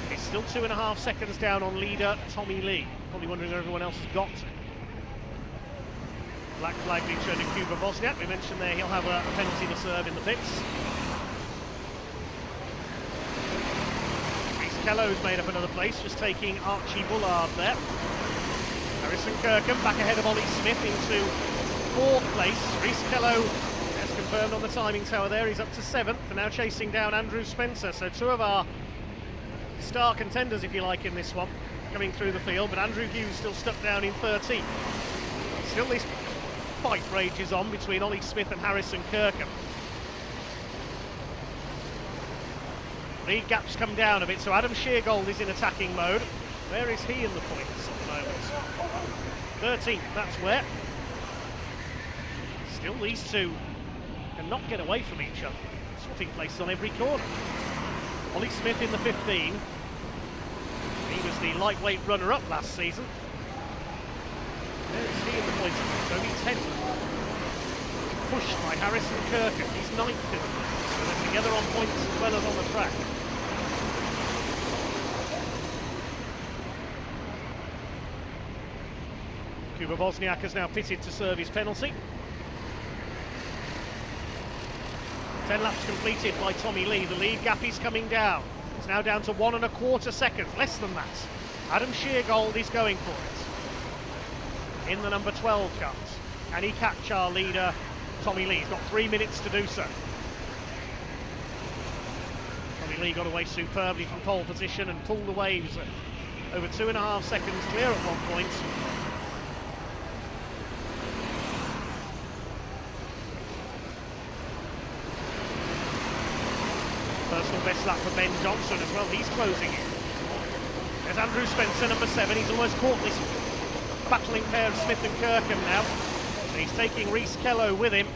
Speaker 2: He's still 2.5 seconds down on leader Tommy Lee. Probably wondering where everyone else has got to. Black flag being shown to Kuba Wozniak. We mentioned there he'll have a penalty to serve in the pits. Rhys Kello's made up another place, just taking Archie Bullard there. Harrison Kirkham back ahead of Ollie Smith into 4th place. Rhys Kello has confirmed on the timing tower there. He's up to 7th and now chasing down Andrew Spencer. So 2 of our star contenders, if you like, in this one coming through the field, but Andrew Hughes still stuck down in 13th. Still this fight rages on between Ollie Smith and Harrison Kirkham. Lead gaps come down a bit, so Adam Sheargold is in attacking mode. Where is he in the points at the moment? 13th, that's where. Still these two cannot get away from each other. Swapping places on every corner. Ollie Smith in the 15. He was the lightweight runner-up last season. Where is he in the points? Only 10th. Pushed by Harrison Kirkham. He's 9th in the points. So they're together on points as well as on the track. Kuba Wozniak has now pitted to serve his penalty. 10 laps completed by Tommy Lee. The lead gap is coming down. It's now down to 1.25 seconds, less than that. Adam Sheargold is going for it. In the number 12 cut. Can he catch our leader, Tommy Lee? He's got 3 minutes to do so. Tommy Lee got away superbly from pole position and pulled the waves over 2.5 seconds clear at one point. Personal best lap for Ben Johnson as well. He's closing in. There's Andrew Spencer, number 7. He's almost caught this battling pair of Smith and Kirkham now. So he's taking Rhys Kello with him.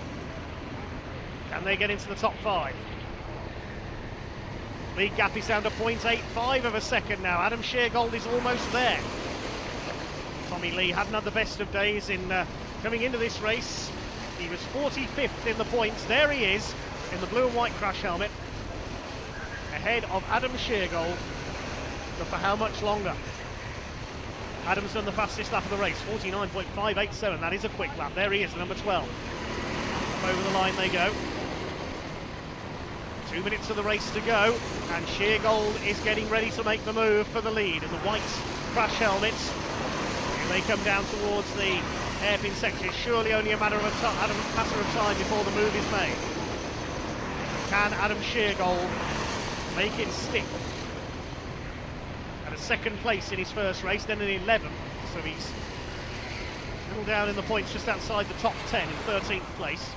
Speaker 2: Can they get into the top 5? Lead gap is down to 0.85 of a second now. Adam Sheargold is almost there. Tommy Lee hadn't had the best of days in coming into this race. He was 45th in the points. There he is in the blue and white crash helmet, ahead of Adam Sheargold. But for how much longer? Adam's done the fastest lap of the race, 49.587. That is a quick lap. There he is, number 12. Up over the line they go. 2 minutes of the race to go, and Sheargold is getting ready to make the move for the lead in the white crash helmets. Here they come down towards the hairpin section. It's surely only a matter of time before the move is made. Can Adam Sheargold make it stick? At a second place in his first race, then an 11th, so he's a little down in the points, just outside the top 10 in 13th place.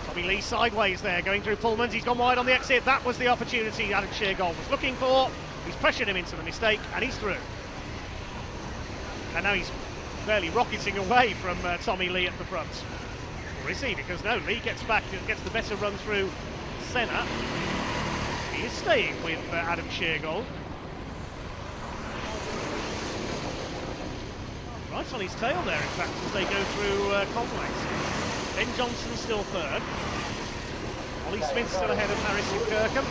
Speaker 2: Tommy Lee sideways there, going through Pullmans. He's gone wide on the exit. That was the opportunity Adam Sheargold was looking for. He's pressured him into the mistake, and he's through. And now he's barely rocketing away from Tommy Lee at the front. Or is he? Because no, Lee gets back and gets the better run through Senna. He is staying with Adam Sheargold. Right on his tail there, in fact, as they go through Conway. Ben Johnson still third. Ollie Smith still ahead of Harrison Kirkham.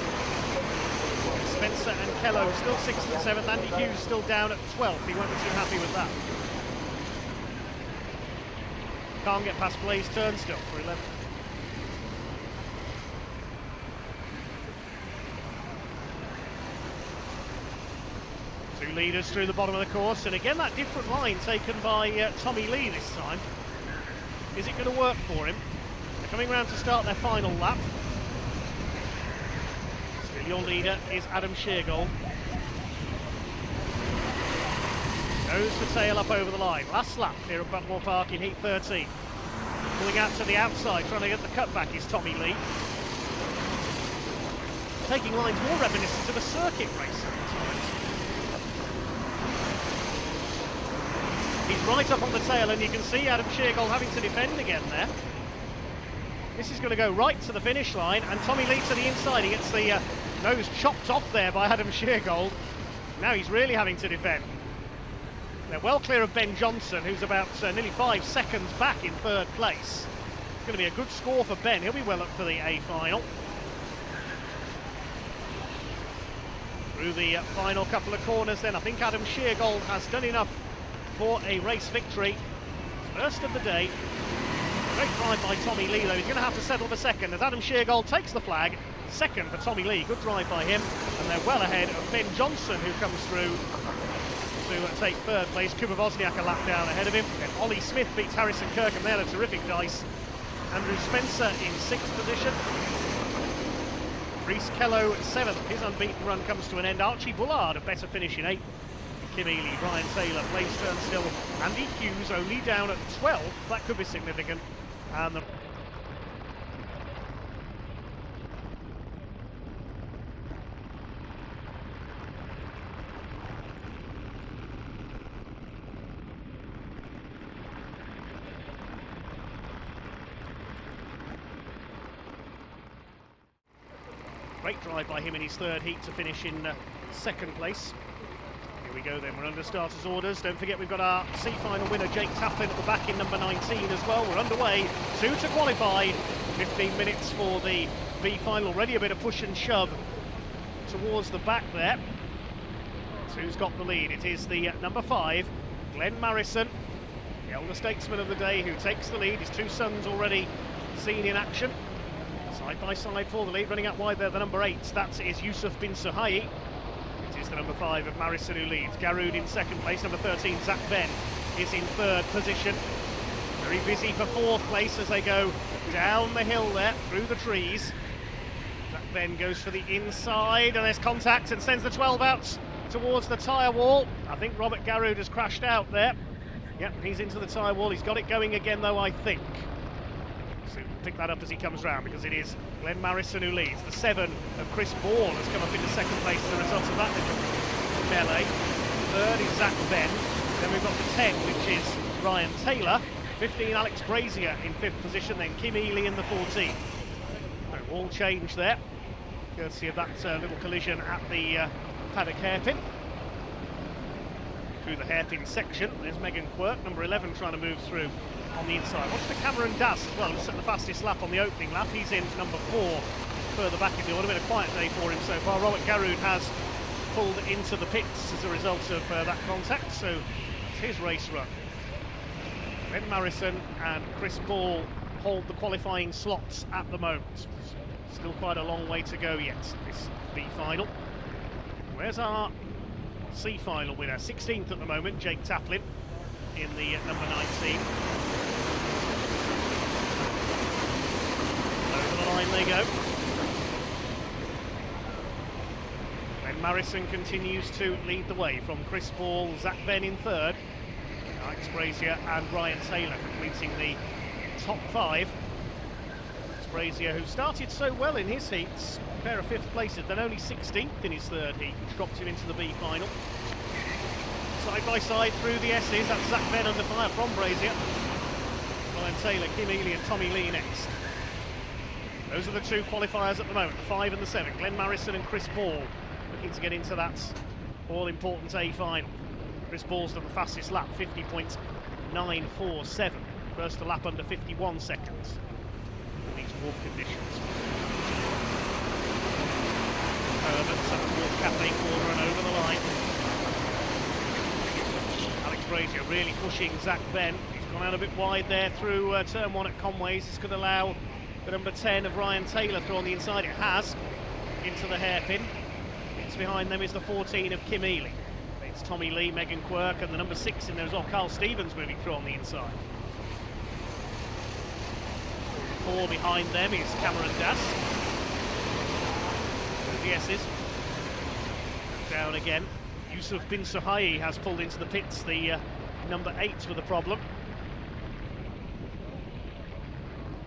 Speaker 2: Spencer and Kello still 6th and 7th. Andy Hughes still down at 12th. He won't be too happy with that. Can't get past Blaze Turnstill for 11th. Two leaders through the bottom of the course, and again that different line taken by Tommy Lee this time. Is it going to work for him? They're coming round to start their final lap. Still your leader is Adam Sheargold. Goes the tail up over the line. Last lap here at Buckmore Park in Heat 13. Pulling out to the outside, trying to get the cutback is Tommy Lee. Taking lines more reminiscent of a circuit race at times. He's right up on the tail, and you can see Adam Sheargold having to defend again there. This is going to go right to the finish line, and Tommy Lee to the inside. He gets the nose chopped off there by Adam Sheargold. Now he's really having to defend. They're well clear of Ben Johnson, who's about nearly 5 seconds back in third place. It's going to be a good score for Ben. He'll be well up for the A final. Through the final couple of corners then, I think Adam Sheargold has done enough for a race victory. First of the day. Great drive by Tommy Lee though. He's going to have to settle for second as Adam Sheargold takes the flag. Second for Tommy Lee. Good drive by him. And they're well ahead of Ben Johnson, who comes through to take third place. Kuba Wozniak a lap down ahead of him. And Ollie Smith beats Harrison Kirkham there. A terrific dice. Andrew Spencer in 6th position. Reese Kello 7th. His unbeaten run comes to an end. Archie Bullard a better finish in 8th. Kim Ely, Ryan Taylor, Blaze Turnstill, Andy Hughes only down at 12th. That could be significant. And the great drive by him in his third heat to finish in second place. Here we go then, we're under starters orders. Don't forget we've got our C-final winner Jake Taplin at the back in number 19 as well. We're underway, 2 to qualify, 15 minutes for the B-final. Already a bit of push and shove towards the back there. Who's got the lead? It is the number 5, Glenn Marrison, the elder statesman of the day, who takes the lead. His 2 sons already seen in action. Side by side for the lead, running out wide there, the number 8. That is Yusuf bin Suhayi. It is the number 5 of Marrison who leads. Garoud in second place. Number 13, Zach Ben, is in third position. Very busy for 4th place as they go down the hill there, through the trees. Zach Ben goes for the inside, and there's contact and sends the 12 out towards the tyre wall. I think Robert Garoud has crashed out there. Yep, he's into the tyre wall. He's got it going again though, I think. So pick that up as he comes round, because it is Glenn Marrison who leads. The 7 of Chris Bourne has come up into second place as a result of that little melee. Third is Zach Ben. Then we've got the 10, which is Ryan Taylor. 15, Alex Brazier in 5th position. Then Kim Ely in the 14. So all change there, courtesy of that little collision at the paddock hairpin. through the hairpin section. There's Megan Quirk, number 11, trying to move through on the inside. Watch for Cameron Das as well, who set the fastest lap on the opening lap. He's in number 4, further back in the order. Been a quiet day for him so far. Robert Garud has pulled into the pits as a result of that contact, so it's his race run. Ben Marison and Chris Ball hold the qualifying slots at the moment. Still quite a long way to go yet, this B final. Where's our C final winner? 16th at the moment, Jake Taplin in the number 19. Over the line they go. Ben Marison continues to lead the way from Chris Ball, Zach Venn in third. Alex Brazier and Ryan Taylor completing the top 5. Brazier, who started so well in his heats, a pair of 5th places, then only 16th in his 3rd heat, which dropped him into the B final. Side by side through the S's, that's Zach Venn under fire from Brazier. Ryan Taylor, Kim Ely and Tommy Lee next. Those are the 2 qualifiers at the moment, the 5 and the 7. Glenn Marison and Chris Ball looking to get into that all-important A final. Chris Ball's done the fastest lap, 50.947. First a lap under 51 seconds. These warm conditions. Herbert up towards Cafe corner and over the line. Alex Brazier really pushing Zach Venn. He's gone out a bit wide there through turn 1 at Conways. This could allow the number 10 of Ryan Taylor through on the inside. It has, into the hairpin. It's behind them is the 14 of Kim Ely. It's Tommy Lee, Megan Quirk, and the number 6 in there as well, Carl Stevens, moving through on the inside. 4 behind them is Cameron Das. The S's. Down again. Yusuf Bin Suhayi has pulled into the pits, the number 8 with a problem.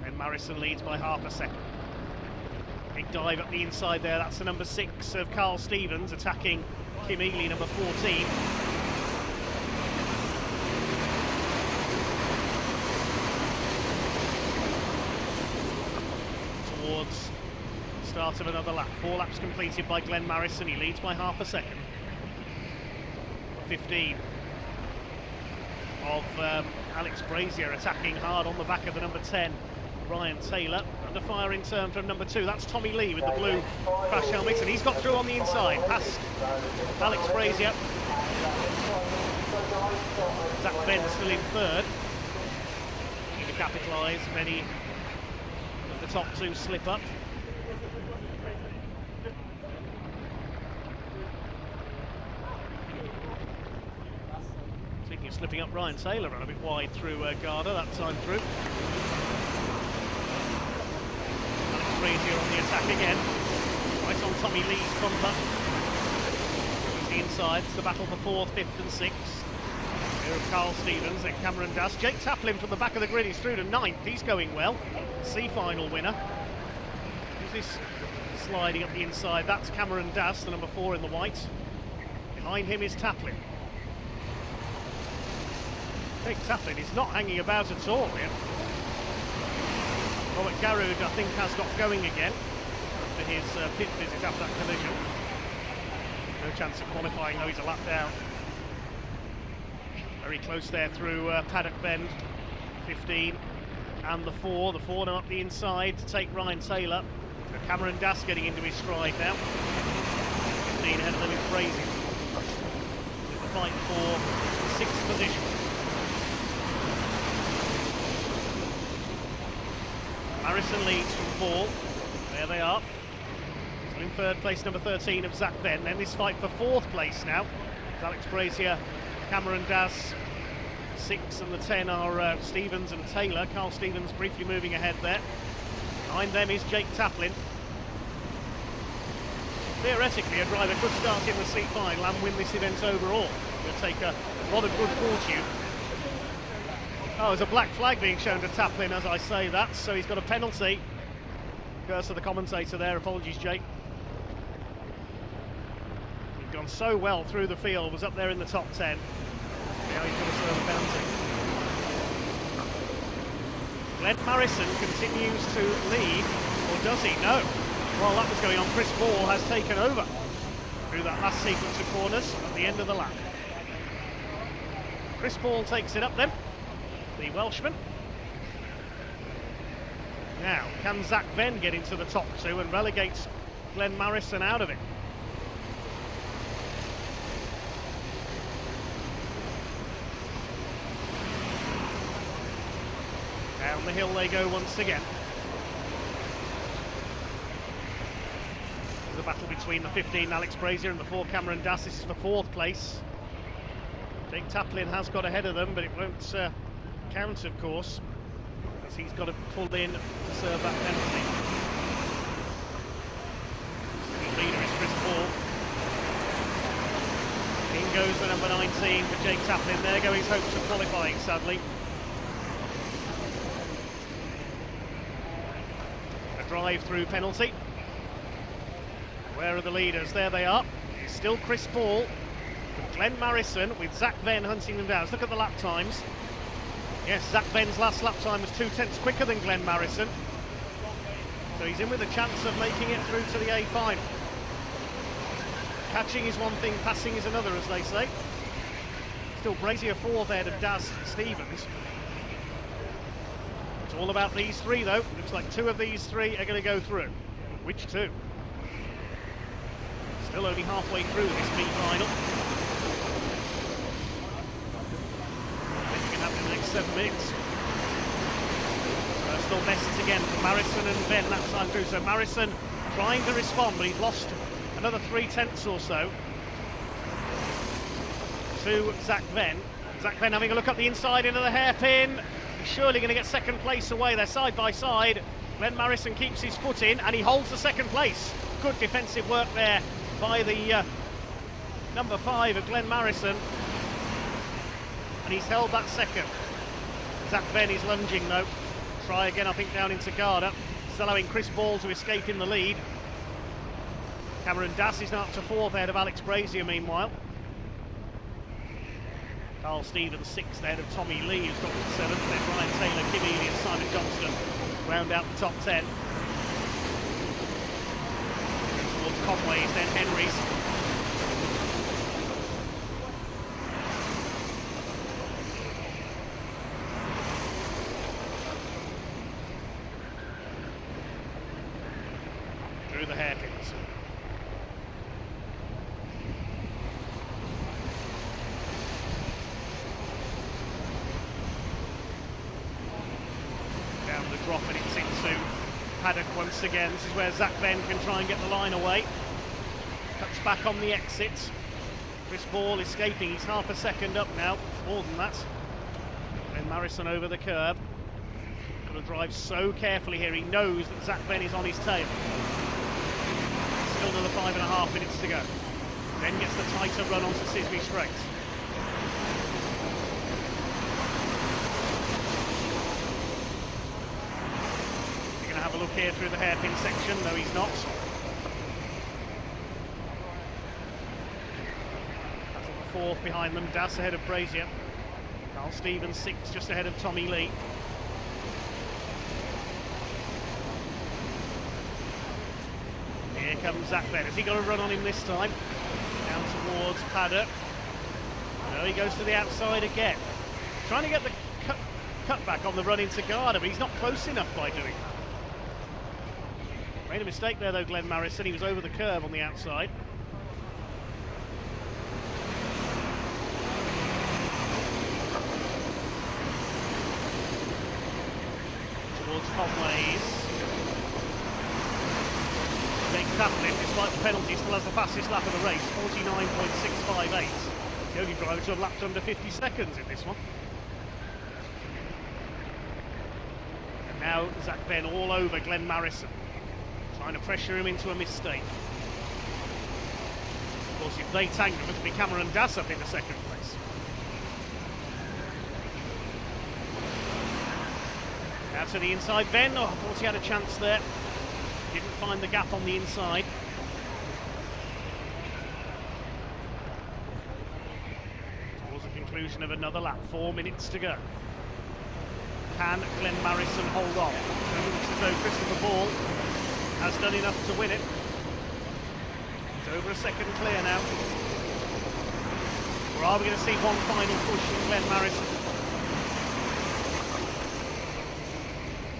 Speaker 2: And Marison leads by half a second. Big dive up the inside there, that's the number 6 of Carl Stevens attacking Kim Ely, number 14. Towards the start of another lap. 4 laps completed by Glenn Marison. He leads by half a second. 15 of Alex Brazier attacking hard on the back of the number 10, Ryan Taylor. Under fire in turn from number 2. That's Tommy Lee with the blue crash helmet, and he's got through on the inside, past Alex Brazier. Zach Venn still in third. Need to capitalise if any of the top 2 slip up. Speaking of slipping up, Ryan Taylor ran a bit wide through Garda that time through. Alex Brazier on the attack again. Right on Tommy Lee's bumper. He's the inside. It's the battle for 4th, 5th and 6th. Here of Carl Stevens and Cameron Das. Jake Taplin from the back of the grid is through to 9th. He's going well. C final winner. Who's this sliding up the inside? That's Cameron Das, the number 4 in the white. Behind him is Taplin. Jake Taplin is not hanging about at all here. Robert Garud, I think, has got going again after his pit visit after that collision. No chance of qualifying, though. He's a lap down. Very close there through Paddock Bend. 15 and the 4. The 4 now up the inside to take Ryan Taylor. So Cameron Das getting into his stride now. 15 ahead of them is Brazier. With the fight for 6th position. Marison leads from Ball. There they are. Still in 3rd place, number 13 of Zach Venn. Then this fight for 4th place now. Alex Brazier, Cameron Das. 6 and the 10 are Stevens and Taylor. Carl Stevens briefly moving ahead there. Behind them is Jake Taplin. Theoretically, a driver could start in the C final and win this event overall. It'll take a lot of good fortune. Oh, there's a black flag being shown to Taplin as I say that, so he's got a penalty. Curse of the commentator there, apologies Jake. He'd gone so well through the field, was up there in the top 10. Now he's going to serve a penalty. Glenn Marison continues to lead, or does he? No. While that was going on, Chris Ball has taken over through that last sequence of corners at the end of the lap. Superpole takes it up then, the Welshman. Now, can Zach Venn get into the top two and relegates Glenn Marrison out of it? Down the hill they go once again. There's a battle between the 15 Alex Brazier and the 4 Cameron Das. This is for 4th place. Jake Taplin has got ahead of them, but it won't count, of course, as he's got to pull in to serve that penalty. The leader is Chris Paul. In goes the number 19 for Jake Taplin. There go his hopes of qualifying, sadly. A drive-through penalty. Where are the leaders? There they are. It's still Chris Paul, Glenn Marrison, with Zach Venn hunting them down. Let's look at the lap times. Yes, Zach Venn's last lap time was 2/10 quicker than Glenn Marrison. So he's in with a chance of making it through to the A final. Catching is one thing, passing is another, as they say. Still Brazier 4th ahead of Daz Stevens. It's all about these 3 though. Looks like 2 of these 3 are going to go through. Which 2? Still only halfway through this B final. Anything can happen in the next 7 minutes. Personal bests again for Marrison and Venn that time through. So Marrison trying to respond, but he's lost another 3/10 or so to Zach Venn. Zach Venn having a look up the inside into the hairpin. He's surely going to get 2nd place away. They're side by side. Glenn Marrison keeps his foot in and he holds the 2nd place. Good defensive work there by the number 5 of Glenn Marrison, and he's held that 2nd. Zach Venn is lunging though. Try again, I think, down into Garda. Still allowing Chris Ball to escape in the lead. Cameron Das is now up to 4th ahead of Alex Brazier meanwhile. Carl Stevens 6th ahead of Tommy Lee, who's got 7th. Then Ryan Taylor, Kim Ely and Simon Johnston round out the top 10. Towards Conway's, then Henry's. Through the hairpins. Down the drop and it's into paddock once again. This is where Zach Venn can try and get the line away. Cuts back on the exit. Chris Ball escaping. He's half a second up now. More than that. Then Marrison over the curb. Got to drive so carefully here. He knows that Zach Venn is on his tail. Still another 5.5 minutes to go. Then gets the tighter run onto Sisby Straight. He's going to have a look here through the hairpin section. No, he's not. Battle for 4th behind them. Das ahead of Brazier. Carl Stevens 6th, just ahead of Tommy Lee. Here comes Zach Venn. Has he got a run on him this time? Down towards Paddock. No, he goes to the outside again. Trying to get the cut back on the run into Garda, but he's not close enough by doing that. Made a mistake there though, Glenn Marrison. He was over the curb on the outside. Towards Conway's. Jake Taplin, despite the penalty, still has the fastest lap of the race, 49.658. The only driver to have lapped under 50 seconds in this one. And now Zach Venn all over Glenn Marrison, trying to pressure him into a mistake. Of course, if they tank them, it'll be Cameron Das up into 2nd place. Now to the inside, Venn. Oh, I thought he had a chance there. Didn't find the gap on the inside. Towards the conclusion of another lap, 4 minutes to go. Can Glenn Marrison hold on? It looks as though Christopher Ball has done enough to win it. It's over a second clear now. Or are we going to see one final push from Glenn Marison?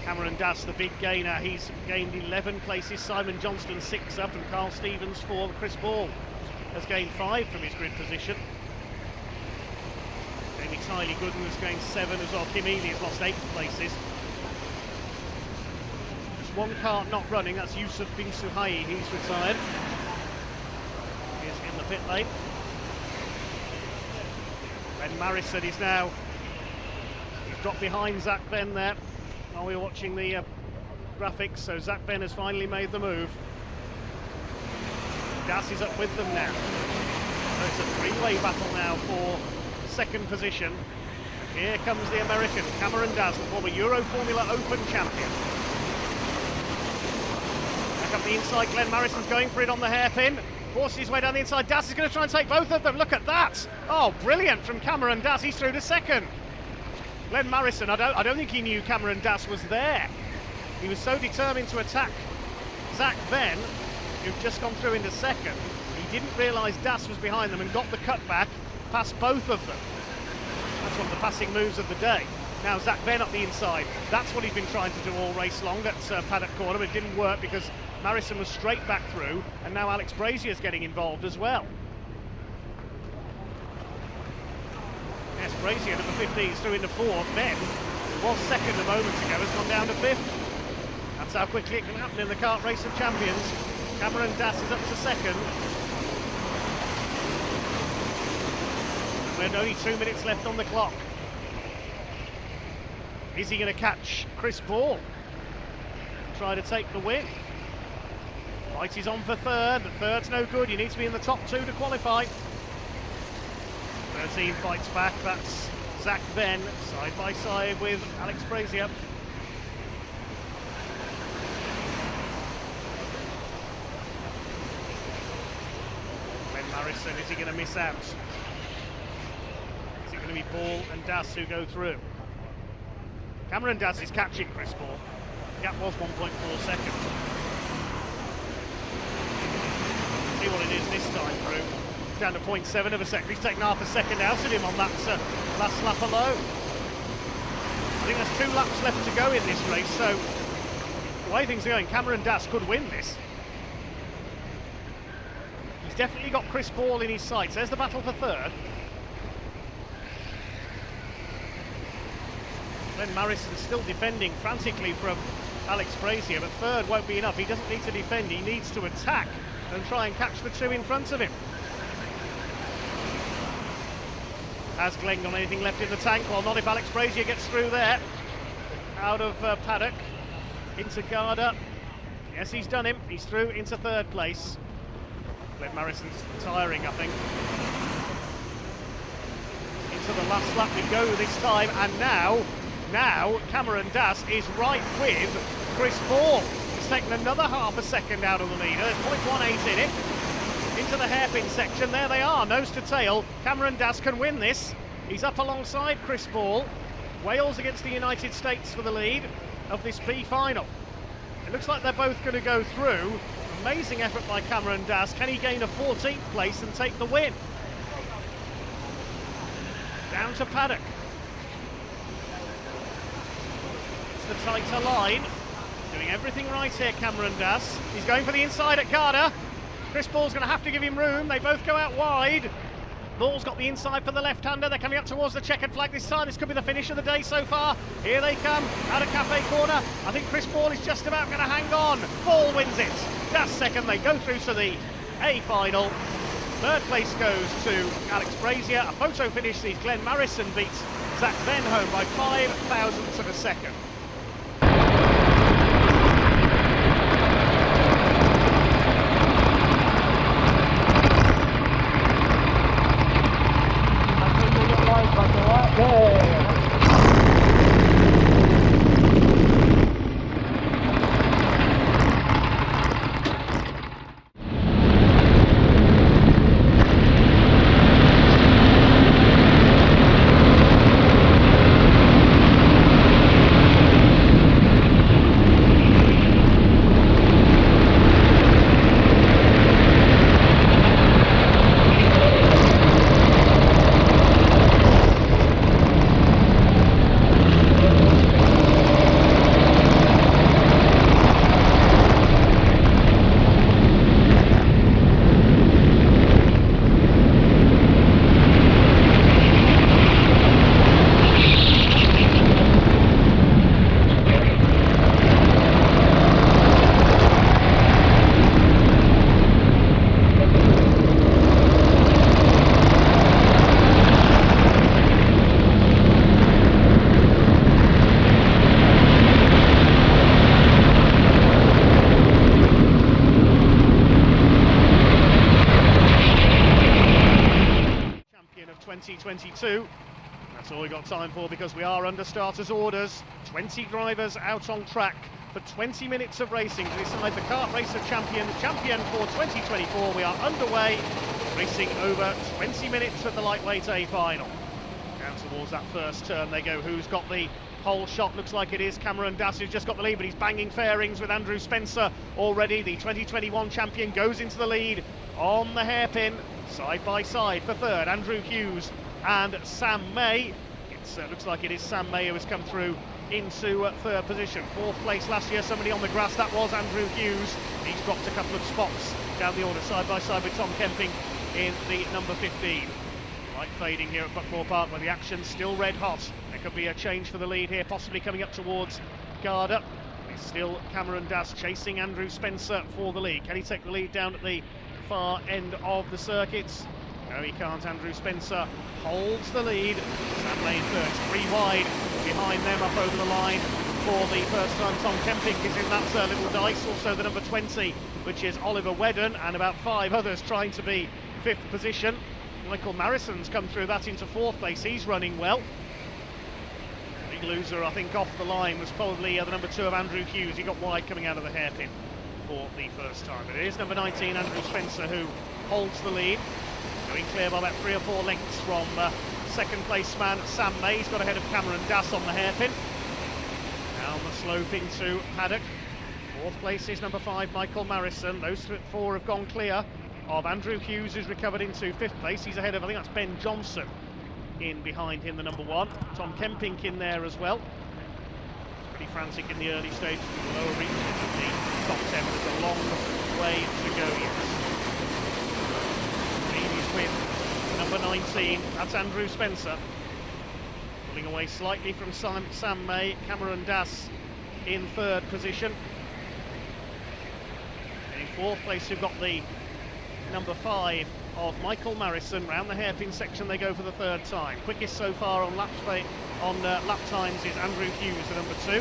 Speaker 2: Cameron Dass, the big gainer, he's gained 11 places. Simon Johnston 6 up, and Carl Stevens 4. Chris Ball has gained 5 from his grid position. Jamie Tylee Gooden has gained 7 as well. Kim Ely has lost 8 places. Just one kart not running, that's Yusuf bin Suhayi, he's retired. He's in the pit lane. Ben Marison is now, he's dropped behind Zach Venn there. While we're watching the graphics, so Zach Venn has finally made the move. Dass is up with them now. So it's a three-way battle now for second position. Here comes the American, Cameron Dass, the former Euro Formula Open champion. Back up the inside, Glenn Marison's going for it on the hairpin. Forces his way down the inside, Dass is going to try and take both of them. Look at that! Oh, brilliant from Cameron Dass, he's through to second. Glenn Marison, I don't think he knew Cameron Dass was there. He was so determined to attack Zach Venn, who'd just gone through into second. He didn't realise Dass was behind them and got the cutback past both of them. That's one of the passing moves of the day. Now Zach Venn up the inside. That's what he's been trying to do all race long at paddock corner, but it didn't work because Marison was straight back through, and now Alex Brazier's getting involved as well. Yes, Brazier, number 15, is through into 4th. Venn, who was second a moment ago, has gone down to 5th. That's how quickly it can happen in the kart race of champions. Cameron Dass is up to second. With only 2 minutes left on the clock. Is he going to catch Chris Ball? Try to take the win. Fight is on for third, but third's no good. You need to be in the top 2 to qualify. 13 fights back, that's Zach Venn, side by side with Alex Brazier. Glenn Marison, is he going to miss out? Is it going to be Ball and Dass who go through? Cameron Dass is catching Chris Ball. The gap was 1.4 seconds. See what it is this time through. Down to 0.7 of a second. He's taken half a second out of him on that last lap alone. I think there's 2 laps left to go in this race, so the way things are going, Cameron Dass could win this. He's definitely got Chris Ball in his sights. There's the battle for third. Glenn Marison still defending frantically from Alex Brazier, but third won't be enough. He doesn't need to defend, he needs to attack and try and catch the 2 in front of him. Has Glenn got anything left in the tank? Well, not if Alex Brazier gets through there. Out of paddock, into Garda. Yes, he's done him. He's through into 3rd place. Glenn Marison's tiring, I think. Into the last lap we go this time, and now Cameron Dass is right with Chris Ball. He's taken another half a second out of the leader. There's 0.18 in it. Into the hairpin section, there they are, nose to tail. Cameron Dass can win this. He's up alongside Chris Ball. Wales against the United States for the lead of this B final. It looks like they're both going to go through. Amazing effort by Cameron Dass. Can he gain a 14th place and take the win? Down to paddock. It's the tighter line. Doing everything right here, Cameron Dass. He's going for the inside at Garda. Chris Ball's going to have to give him room. They both go out wide. Ball's got the inside for the left-hander. They're coming up towards the checkered flag this time. This could be the finish of the day so far. Here they come, out of Cafe Corner. I think Chris Ball is just about going to hang on. Ball wins it. That's second. They go through to the A final. 3rd place goes to Alex Brazier. A photo finish sees Glenn Marison beats Zach Venn home by 5 thousandths of a second. 2022. That's all we got time for because we are under starters' orders. 20 drivers out on track for 20 minutes of racing to decide the Kart Race of Champions champion for 2024. We are underway, racing over 20 minutes at the lightweight A final. Down towards that first turn they go. Who's got the whole shot? Looks like it is Cameron Dass who's just got the lead, but he's banging fairings with Andrew Spencer already. The 2021 champion goes into the lead on the hairpin, side by side for third. Andrew Hughes and Sam May. It looks like it is Sam May who has come through into third position. Fourth place last year, somebody on the grass, that was Andrew Hughes. He's dropped a couple of spots down the order, side by side with Tom Kemping in the number 15. Light fading here at Buckmore Park where the action's still red hot. There could be a change for the lead here, possibly coming up towards Garda. It's still Cameron Dass chasing Andrew Spencer for the lead. Can he take the lead down at the far end of the circuits? No, he can't. Andrew Spencer holds the lead. Sam May in third, 3 wide behind them up over the line for the first time. Tom Kemping is in that little dice. Also the number 20, which is Oliver Wedden, and about 5 others trying to be 5th position. Michael Marrison's come through that into 4th place. He's running well. Big loser, I think, off the line was probably the number 2 of Andrew Hughes. He got wide coming out of the hairpin for the first time. But it is number 19, Andrew Spencer, who holds the lead. Going clear by about 3 or 4 lengths from second place man Sam May. He's got ahead of Cameron Dass on the hairpin. Down the slope into paddock. 4th place is number 5, Michael Marrison. Those 4 have gone clear of Andrew Hughes, who's recovered into 5th place. He's ahead of, I think that's Ben Johnson in behind him, the number 1. Tom Kemping in there as well. It's pretty frantic in the early stages of the lower reaches of the top 10. There's a long way to go yet. With number 19, that's Andrew Spencer. Pulling away slightly from Sam May. Cameron Dass in 3rd position. In 4th place we've got the number 5 of Michael Marrison. Round the hairpin section they go for the 3rd time. Quickest so far on lap times is Andrew Hughes, the number 2.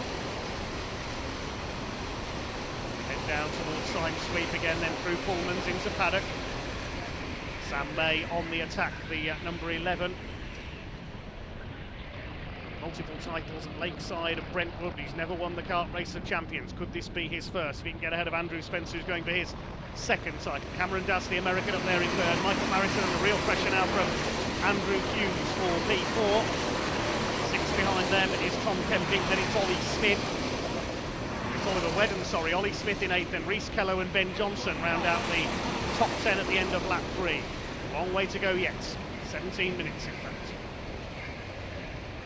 Speaker 2: Head down towards Syme Sweep again, then through Pullmans into paddock. Sam May on the attack, the number 11. Multiple titles at Lakeside and Brentwood. He's never won the Kart Race of Champions. Could this be his first? If he can get ahead of Andrew Spencer, who's going for his 2nd title. Cameron Dass, the American, up there in 3rd. Michael Marrison, and a real pressure now from Andrew Hughes for P4. 6 behind them is Tom Kemping, then it's Ollie Smith. It's Oliver Wedden, sorry. Ollie Smith in 8th, then Reese Kello and Ben Johnson round out the top 10 at the end of lap 3. Long way to go yet. 17 minutes in fact.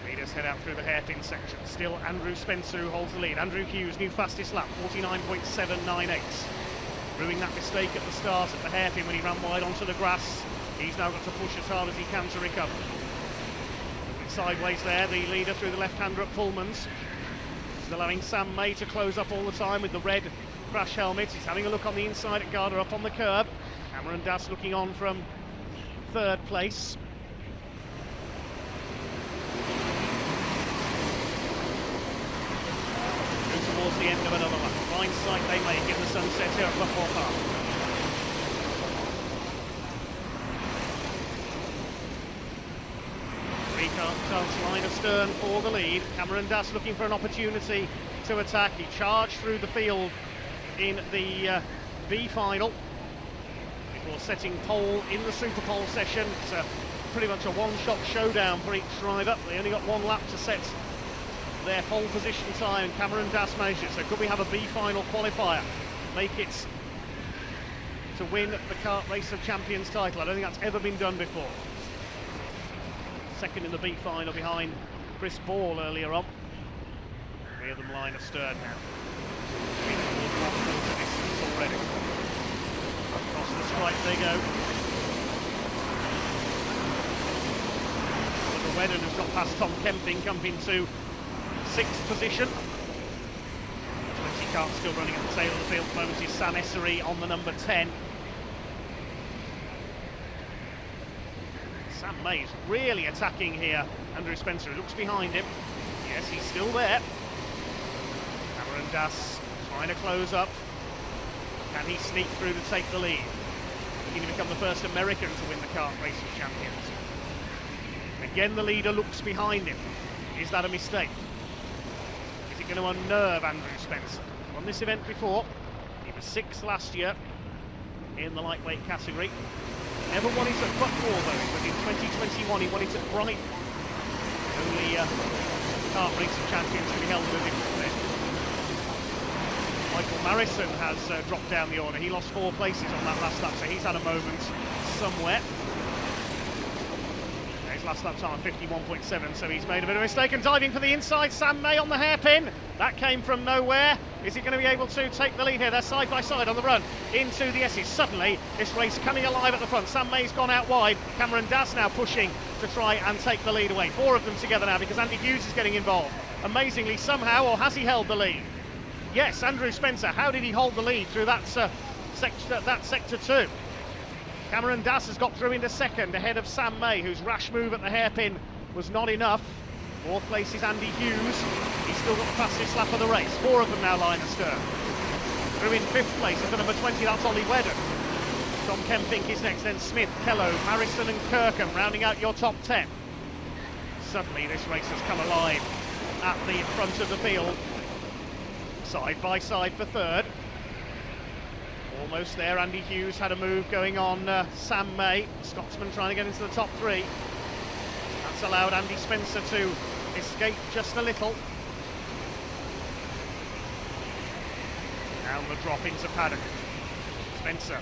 Speaker 2: Leaders head out through the hairpin section. Still Andrew Spencer who holds the lead. Andrew Hughes, new fastest lap, 49.798. Brewing that mistake at the start at the hairpin when he ran wide onto the grass. He's now got to push as hard as he can to recover. Sideways there, the leader through the left-hander at Pullmans. Still allowing Sam May to close up all the time with the red crash helmet. He's having a look on the inside at Garda up on the curb. Cameron Dass looking on from 3rd place. Go towards the end of another one. Fine sight they make in the sunset here at Buckmore Park. Karts line astern for the lead. Cameron Dass looking for an opportunity to attack. He charged through the field in the B final before setting pole in the Superpole session. It's pretty much a one-shot showdown for each driver. They only got 1 lap to set their pole position time, and Cameron Dass managed it. So could we have a B final qualifier, make it to win the Kart Race of Champions title? I don't think that's ever been done before. 2nd in the B final behind Chris Ball earlier on. 3 of them line astern now. Distance already. Across the stripe they go. Oliver Wedden has got past Tom Kemping, come into 6th position. 20 karts still running at the tail of the field at the moment is Sam Essery on the number 10. Sam May's really attacking here. Andrew Spencer, who looks behind him. Yes, he's still there. Cameron Dass trying to close up. Can he sneak through to take the lead? Looking to become the first American to win the Kart Race of Champions. Again, the leader looks behind him. Is that a mistake? Is it going to unnerve Andrew Spencer? Won this event before. He was 6th last year in the lightweight category. Never won it at Buckmore though, but in 2021 he won it at Gripe. Only kart racing champions to be held with him. Michael Marison has dropped down the order. He lost 4 places on that last lap, so he's had a moment somewhere. His last lap time 51.7, so he's made a bit of a mistake. And diving for the inside, Sam May on the hairpin. That came from nowhere. Is he going to be able to take the lead here? They're side by side on the run into the S's. Suddenly, this race coming alive at the front. Sam May's gone out wide. Cameron Das now pushing to try and take the lead away. 4 of them together now because Andy Hughes is getting involved. Amazingly, somehow, or has he held the lead? Yes, Andrew Spencer, how did he hold the lead through that sector 2? Cameron Das has got through into 2nd, ahead of Sam May, whose rash move at the hairpin was not enough. 4th place is Andy Hughes. He's still got the fastest lap of the race. 4 of them now line astern. Through in 5th place is the number 20, that's Ollie Wedden. Tom Kempink is next, then Smith, Kello, Harrison and Kirkham rounding out your top 10. Suddenly this race has come alive at the front of the field. Side by side for 3rd. Almost there, Andy Hughes had a move going on Sam May. Scotsman trying to get into the top 3. That's allowed Andy Spencer to escape just a little. Down the drop into paddock. Spencer,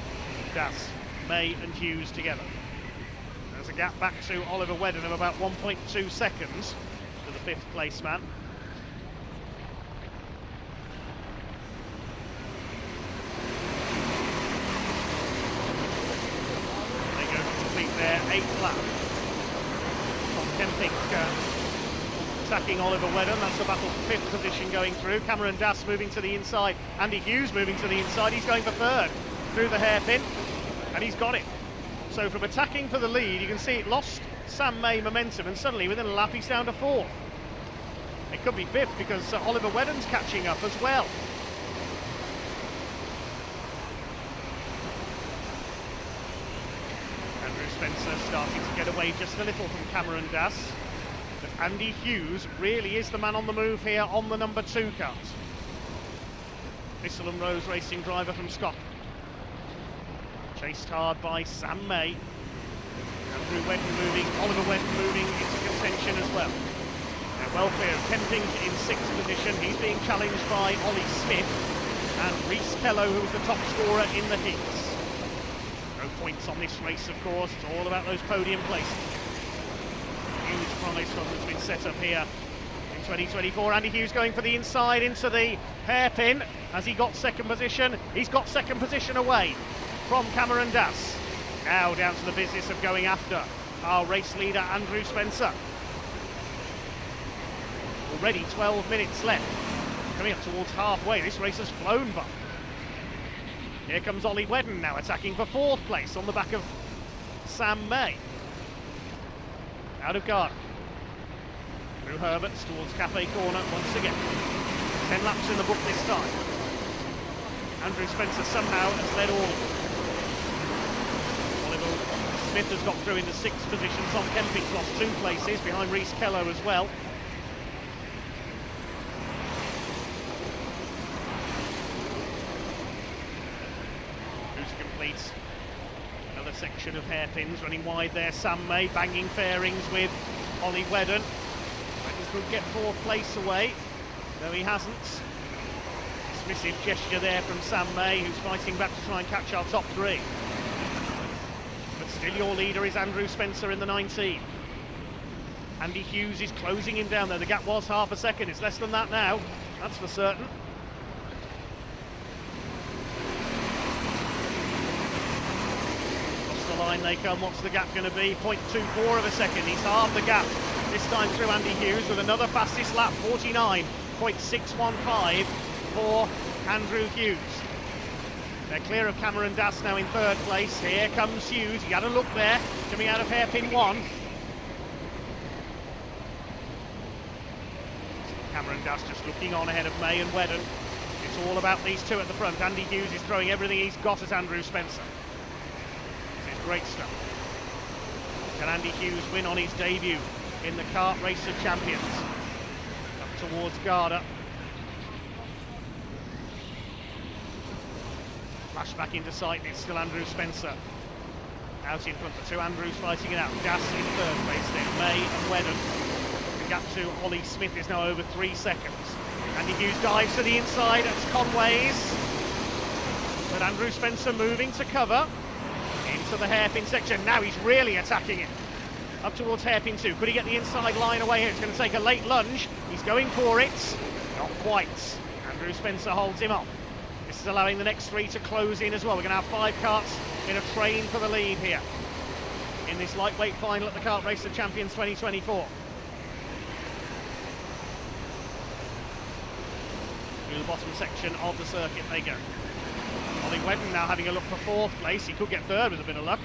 Speaker 2: Das, May and Hughes together. There's a gap back to Oliver Wedden of about 1.2 seconds to the 5th place man. Their 8th lap. Tom Kempink attacking Oliver Wedden. That's the battle for 5th position going through. Cameron Das moving to the inside. Andy Hughes moving to the inside. He's going for 3rd through the hairpin, and he's got it. So from attacking for the lead, you can see it lost Sam May momentum, and suddenly within a lap he's down to 4th. It could be 5th because Oliver Wedden's catching up as well. Spencer starting to get away just a little from Cameron Das, but Andy Hughes really is the man on the move here on the number 2 kart. Thistle and Rose racing driver from Scotland, chased hard by Sam May. Andrew Wedden moving, Oliver Wedden moving into contention as well. Now well clear of Kemping in 6th position. He's being challenged by Ollie Smith and Reese Kello, who was the top scorer in the heats. No points on this race, of course. It's all about those podium places. Huge promise has been set up here in 2024. Andy Hughes going for the inside into the hairpin. Has he got 2nd position? He's got 2nd position away from Cameron Das. Now down to the business of going after our race leader, Andrew Spencer. Already 12 minutes left. Coming up towards halfway. This race has flown by. Here comes Ollie Wedden now attacking for 4th place on the back of Sam May. Out of Garda. Through Herberts towards Cafe Corner once again. 10 laps in the book this time. Andrew Spencer somehow has led all of them. Oliver Smith has got through into 6th position. Tom Kemping's lost 2 places behind Reese Kello as well. Another section of hairpins running wide there. Sam May banging fairings with Ollie Wedden. Wedden could get 4th place away, though he hasn't. Dismissive gesture there from Sam May, who's fighting back to try and catch our top 3. But still your leader is Andrew Spencer in the 19. Andy Hughes is closing him down there. The gap was half a second. It's less than that now, that's for certain. Line they come. What's the gap going to be? 0.24 of a second. He's halved the gap this time through Andy Hughes with another fastest lap, 49.615 for Andrew Hughes. They're clear of Cameron Das now in 3rd place. Here comes Hughes. You had a look there coming out of hairpin 1. Cameron Das just looking on ahead of May and Wedden. It's all about these 2 at the front. Andy Hughes is throwing everything he's got at Andrew Spencer. Great stuff. Can Andy Hughes win on his debut in the Kart Race of Champions. Up towards Garda. Flash back into sight, and it's still Andrew Spencer. Out in front, the two Andrews fighting it out. Das in third place then, May and Wedden. The gap to Ollie Smith is now over 3 seconds. Andy Hughes dives to the inside at Conway's. But Andrew Spencer moving to cover. Into the hairpin section, now he's really attacking it. Up towards hairpin 2, could he get the inside line away here? It's going to take a late lunge, he's going for it. Not quite, Andrew Spencer holds him off. This is allowing the next 3 to close in as well. We're going to have 5 karts in a train for the lead here in this lightweight final at the Kart Race of Champions 2024. Through the bottom section of the circuit they go. Ollie Wedden now having a look for 4th place. He could get 3rd with a bit of luck.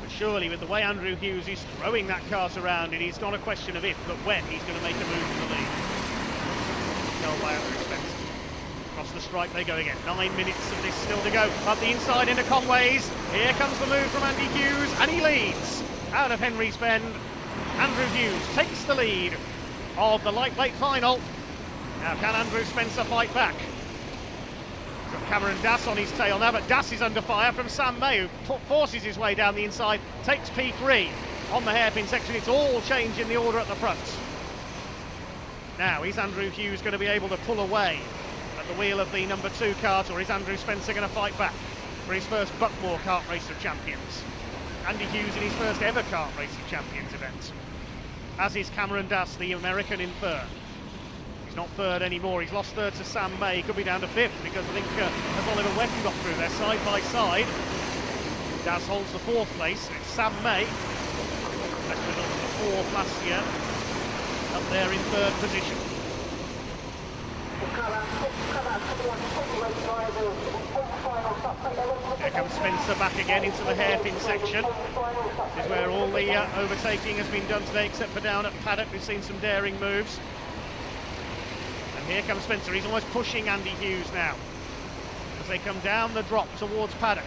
Speaker 2: But surely with the way Andrew Hughes is throwing that kart around, it is not a question of if, but when he's going to make a move for the lead. Held by Andrew Spencer. Across the stripe they go again. 9 minutes of this still to go. Up the inside into Conway's. Here comes the move from Andy Hughes, and he leads. Out of Henry's Bend, Andrew Hughes takes the lead of the lightweight final. Now can Andrew Spencer fight back? Got Cameron Das on his tail now, but Das is under fire from Sam May, who forces his way down the inside, takes P3 on the hairpin section. It's all change in the order at the front. Now, is Andrew Hughes going to be able to pull away at the wheel of the number 2 kart, or is Andrew Spencer going to fight back for his first Buckmore Kart Race of Champions? Andy Hughes in his first ever Kart Race of Champions event. As is Cameron Das, the American in 3rd. He's not 3rd anymore, he's lost 3rd to Sam May. He could be down to 5th because I think as Oliver Wetton got through there side by side. Das holds the 4th place, it's Sam May. That's been on the 4th last year. Up there in 3rd position. Here comes Spencer back again into the hairpin section. This is where all the overtaking has been done today, except for down at Paddock. We've seen some daring moves. And here comes Spencer. He's almost pushing Andy Hughes now as they come down the drop towards Paddock.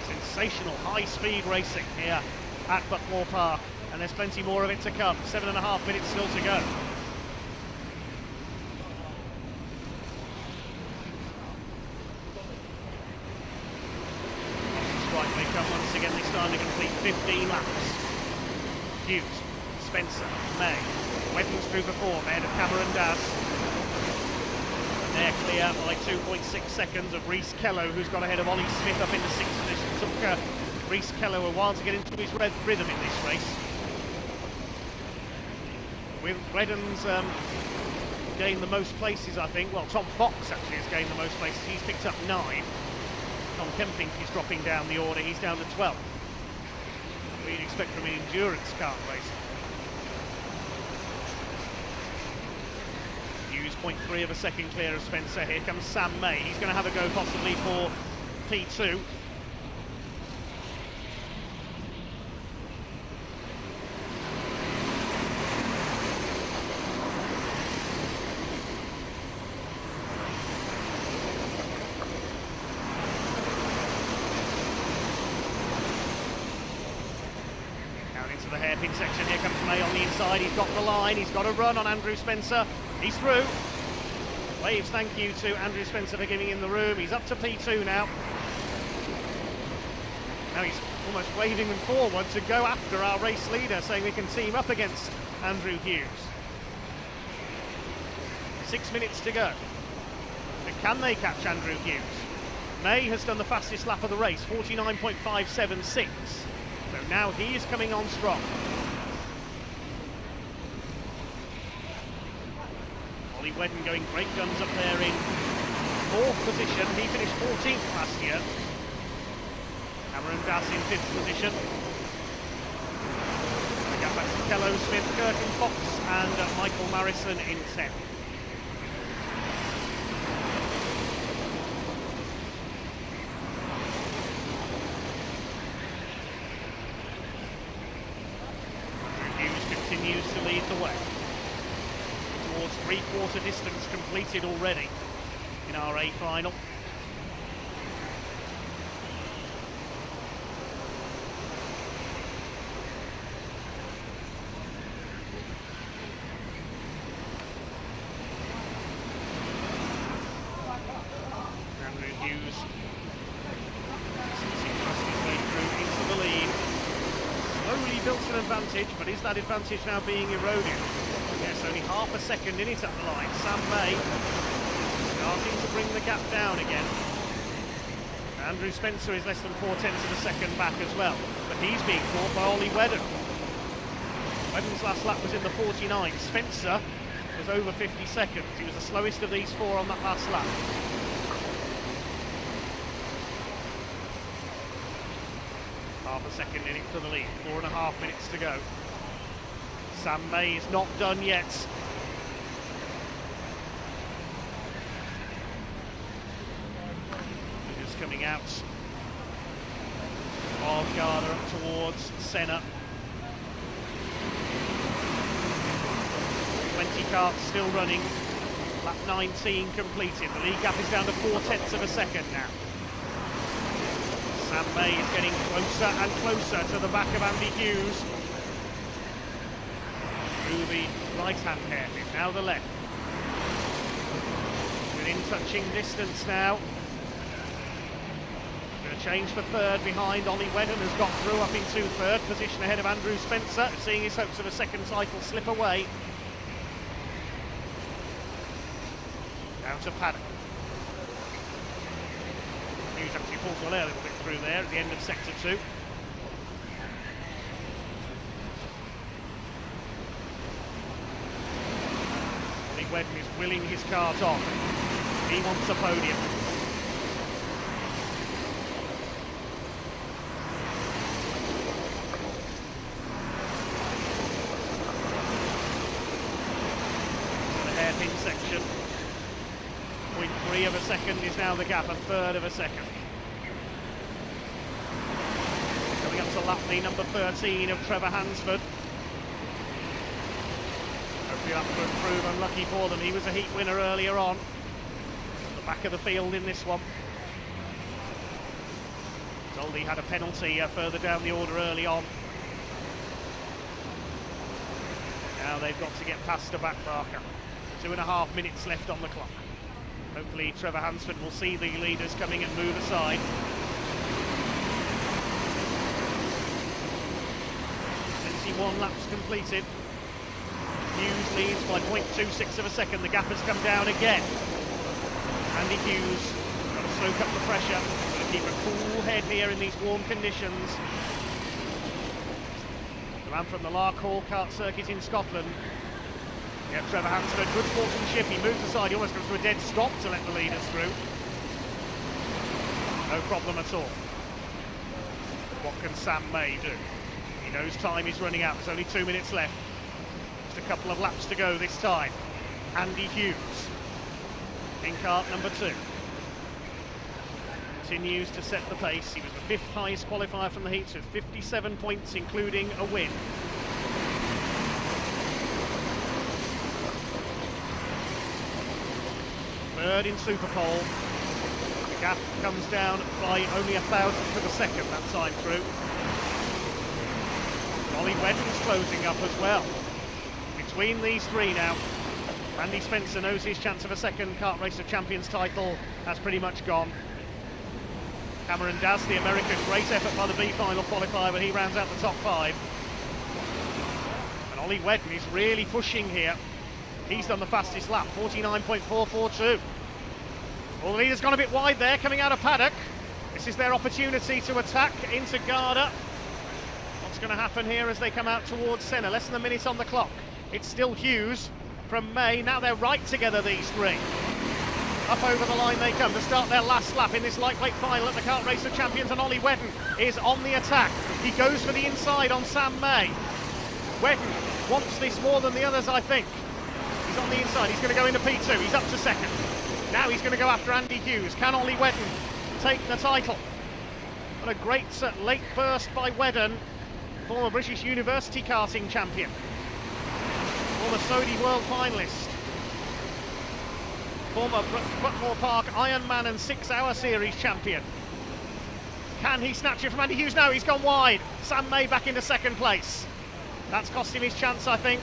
Speaker 2: Sensational high-speed racing here at Buckmore Park, and there's plenty more of it to come. 7.5 minutes still to go. Right, they come once again, this time to complete 15 laps. Hughes, Spencer, May, Wedden's through before, ahead of Cameron Das. And they're clear by 2.6 seconds of Reese Kello, who's got ahead of Ollie Smith up into 6th position. Took Reese Kello a while to get into his rhythm in this race. With Redden's gained the most places, I think. Well, Tom Fox actually has gained the most places. He's picked up 9. Tom Kemping is dropping down the order. He's down to 12th. What you'd expect from an endurance kart racer. Hughes 0.3 of a second clear of Spencer. Here comes Sam May. He's going to have a go possibly for P2. The hairpin section, here comes May on the inside, he's got the line, he's got a run on Andrew Spencer, he's through. Waves thank you to Andrew Spencer for giving him the room. He's up to P2 now. Now he's almost waving them forward to go after our race leader, saying we can team up against Andrew Hughes. 6 minutes to go. But can they catch Andrew Hughes? May has done the fastest lap of the race, 49.576. So now he is coming on strong. Ollie Wedden going great guns up there in 4th position. He finished 14th last year. Cameron Das in 5th position. We go back to Kello, Smith, Curtin, Fox and Michael Marison in 10th. Continues to lead the way towards 3/4 distance completed already in our A final. advantage, but is that advantage now being eroded? Yes, only half a second in it at the line. Sam May starting to bring the gap down again. Andrew Spencer is less than 4/10 of a second back as well, but he's being caught by Ollie Wedden. Wedden's last lap was in the 49. Spencer was over 50 seconds. He was the slowest of these four on that last lap. Half a second in it for the lead. 4.5 minutes to go. Sam May is not done yet. Just coming out of Garda up towards Senna. 20 karts still running. Lap 19 completed. The lead gap is down to 4/10 of a second now. Sam May is getting closer and closer to the back of Andy Hughes. Through the right-hand hairpin, now the left. Within touching distance now. Going to change for third behind. Ollie Wedden has got through up into third position ahead of Andrew Spencer, seeing his hopes of a second title slip away. Down to Paddock. Hughes actually pulls well a little bit through there at the end of sector 2. Ollie Wedden is willing his kart on. He wants a podium. The hairpin section. 0.3 of a second is now the gap, a third of a second. Coming up to lap the number 13 of Trevor Hansford. Hopefully that will prove unlucky for them. He was a heat winner earlier on. At the back of the field in this one. Told he had a penalty further down the order early on. Now they've got to get past a backmarker. 2.5 minutes left on the clock. Hopefully Trevor Hansford will see the leaders coming and move aside. 21 laps completed. Hughes leads by 0.26 of a second. The gap has come down again. Andy Hughes got to soak up the pressure. Got to keep a cool head here in these warm conditions. The man from the Larkhall Kart circuit in Scotland. Yeah, Trevor Hansford, good sportsmanship. He moves aside, he almost comes to a dead stop to let the leaders through. No problem at all. What can Sam May do? He knows time is running out, there's only 2 minutes left. Just a couple of laps to go this time. Andy Hughes in kart number 2. Continues to set the pace. He was the 5th highest qualifier from the heats with 57 points, including a win. Third in Superpole. The gap comes down by only 1,000th of a second that time through. Ollie Wedden's closing up as well. Between these three now, Andy Spencer knows his chance of a second Kart Racer Champions title has pretty much gone. Cameron Daz, the American, great effort by the B final qualifier, but he rounds out the top 5. And Ollie Wedden is really pushing here. He's done the fastest lap, 49.442. Well, the leader's gone a bit wide there, coming out of Paddock. This is their opportunity to attack into Garda. What's going to happen here as they come out towards Senna? Less than a minute on the clock. It's still Hughes from May. Now they're right together, these three. Up over the line they come to start their last lap in this lightweight final at the Kart Racer Champions, and Ollie Wedden is on the attack. He goes for the inside on Sam May. Wedden wants this more than the others, I think. He's on the inside, he's going to go into P2, he's up to second. Now he's going to go after Andy Hughes. Can Ollie Wedden take the title? What a great late burst by Wedden, former British University karting champion, former Sodi World finalist, former Buckmore Park Ironman and 6 Hour Series champion. Can he snatch it from Andy Hughes? No, he's gone wide. Sam May back into second place. That's cost him his chance, I think.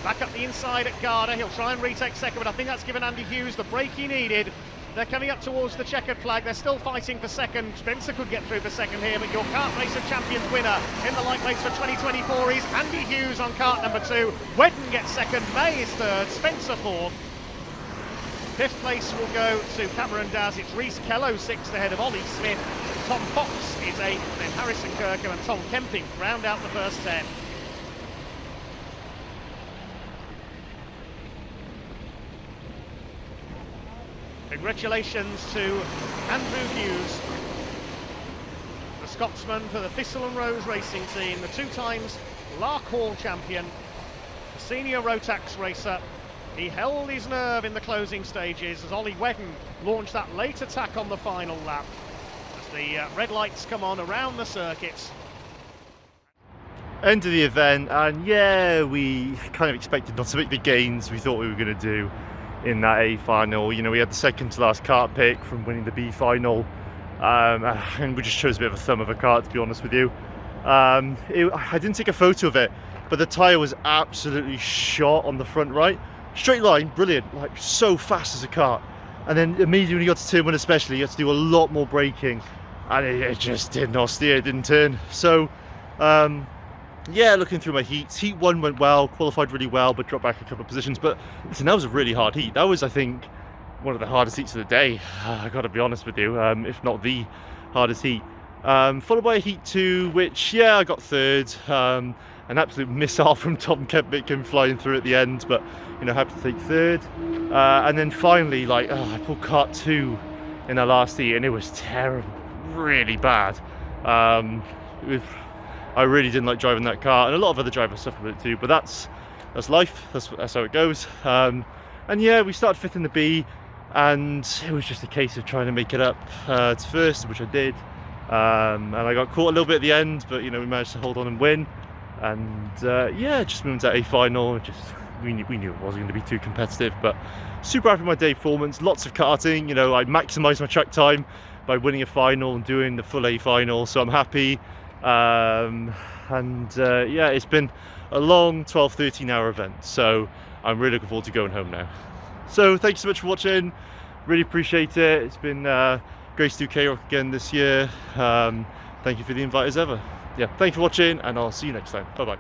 Speaker 2: Back up the inside at Garda, he'll try and retake second, but I think that's given Andy Hughes the break he needed They're coming up towards the checkered flag. They're still fighting for second. Spencer could get through for second here, but your Kart Race of Champions winner in the lightweights for 2024 is Andy Hughes on kart number 2. Wedden gets second, May is third, Spencer fourth. Fifth place will go to Cameron Daz. It's Reece Kello sixth ahead of Ollie Smith. Tom Fox is eighth, then Harrison Kirkham and Tom Kemping round out the first 10. Congratulations to Andrew Hughes, the Scotsman for the Thistle and Rose racing team, the 2 times Lark Hall champion, the senior Rotax racer. He held his nerve in the closing stages as Ollie Wedden launched that late attack on the final lap as the red lights come on around the circuit.
Speaker 1: End of the event, and yeah, we kind of expected not to make the gains we thought we were going to do in that A final. You know, we had the second to last kart pick from winning the B final, and we just chose a bit of a thumb of a kart, to be honest with you. I didn't take a photo of it, but the tyre was absolutely shot on the front right. Straight line, brilliant, like so fast as a kart. And then immediately when you got to turn 1 especially, you had to do a lot more braking, and it just did not steer, it didn't turn. So yeah, looking through my heats, heat 1 went well, qualified really well, but dropped back a couple of positions. But listen, that was a really hard heat. That was, I think, one of the hardest heats of the day. I got to be honest with you, if not the hardest heat. Followed by a heat 2, which, yeah, I got third. An absolute missile from Tom Kemping came flying through at the end, but, you know, happy to take third. And then finally, like, I pulled kart 2 in the last heat, and it was terrible, really bad. I really didn't like driving that car, and a lot of other drivers suffered with it too, but that's life, that's how it goes. And yeah, we started 5th in the B, and it was just a case of trying to make it up to first, which I did. And I got caught a little bit at the end, but you know, we managed to hold on and win. And yeah, just moved to A final. We knew it wasn't going to be too competitive, but super happy with my day performance. Lots of karting, you know, I maximised my track time by winning a final and doing the full A final, so I'm happy. Yeah, it's been a long 12-13 hour event, so I'm really looking forward to going home now. So thank you so much for watching, really appreciate it. It's been great to do KROC again this year. Thank you for the invite as ever. Yeah, thank you for watching, and I'll see you next time. Bye bye.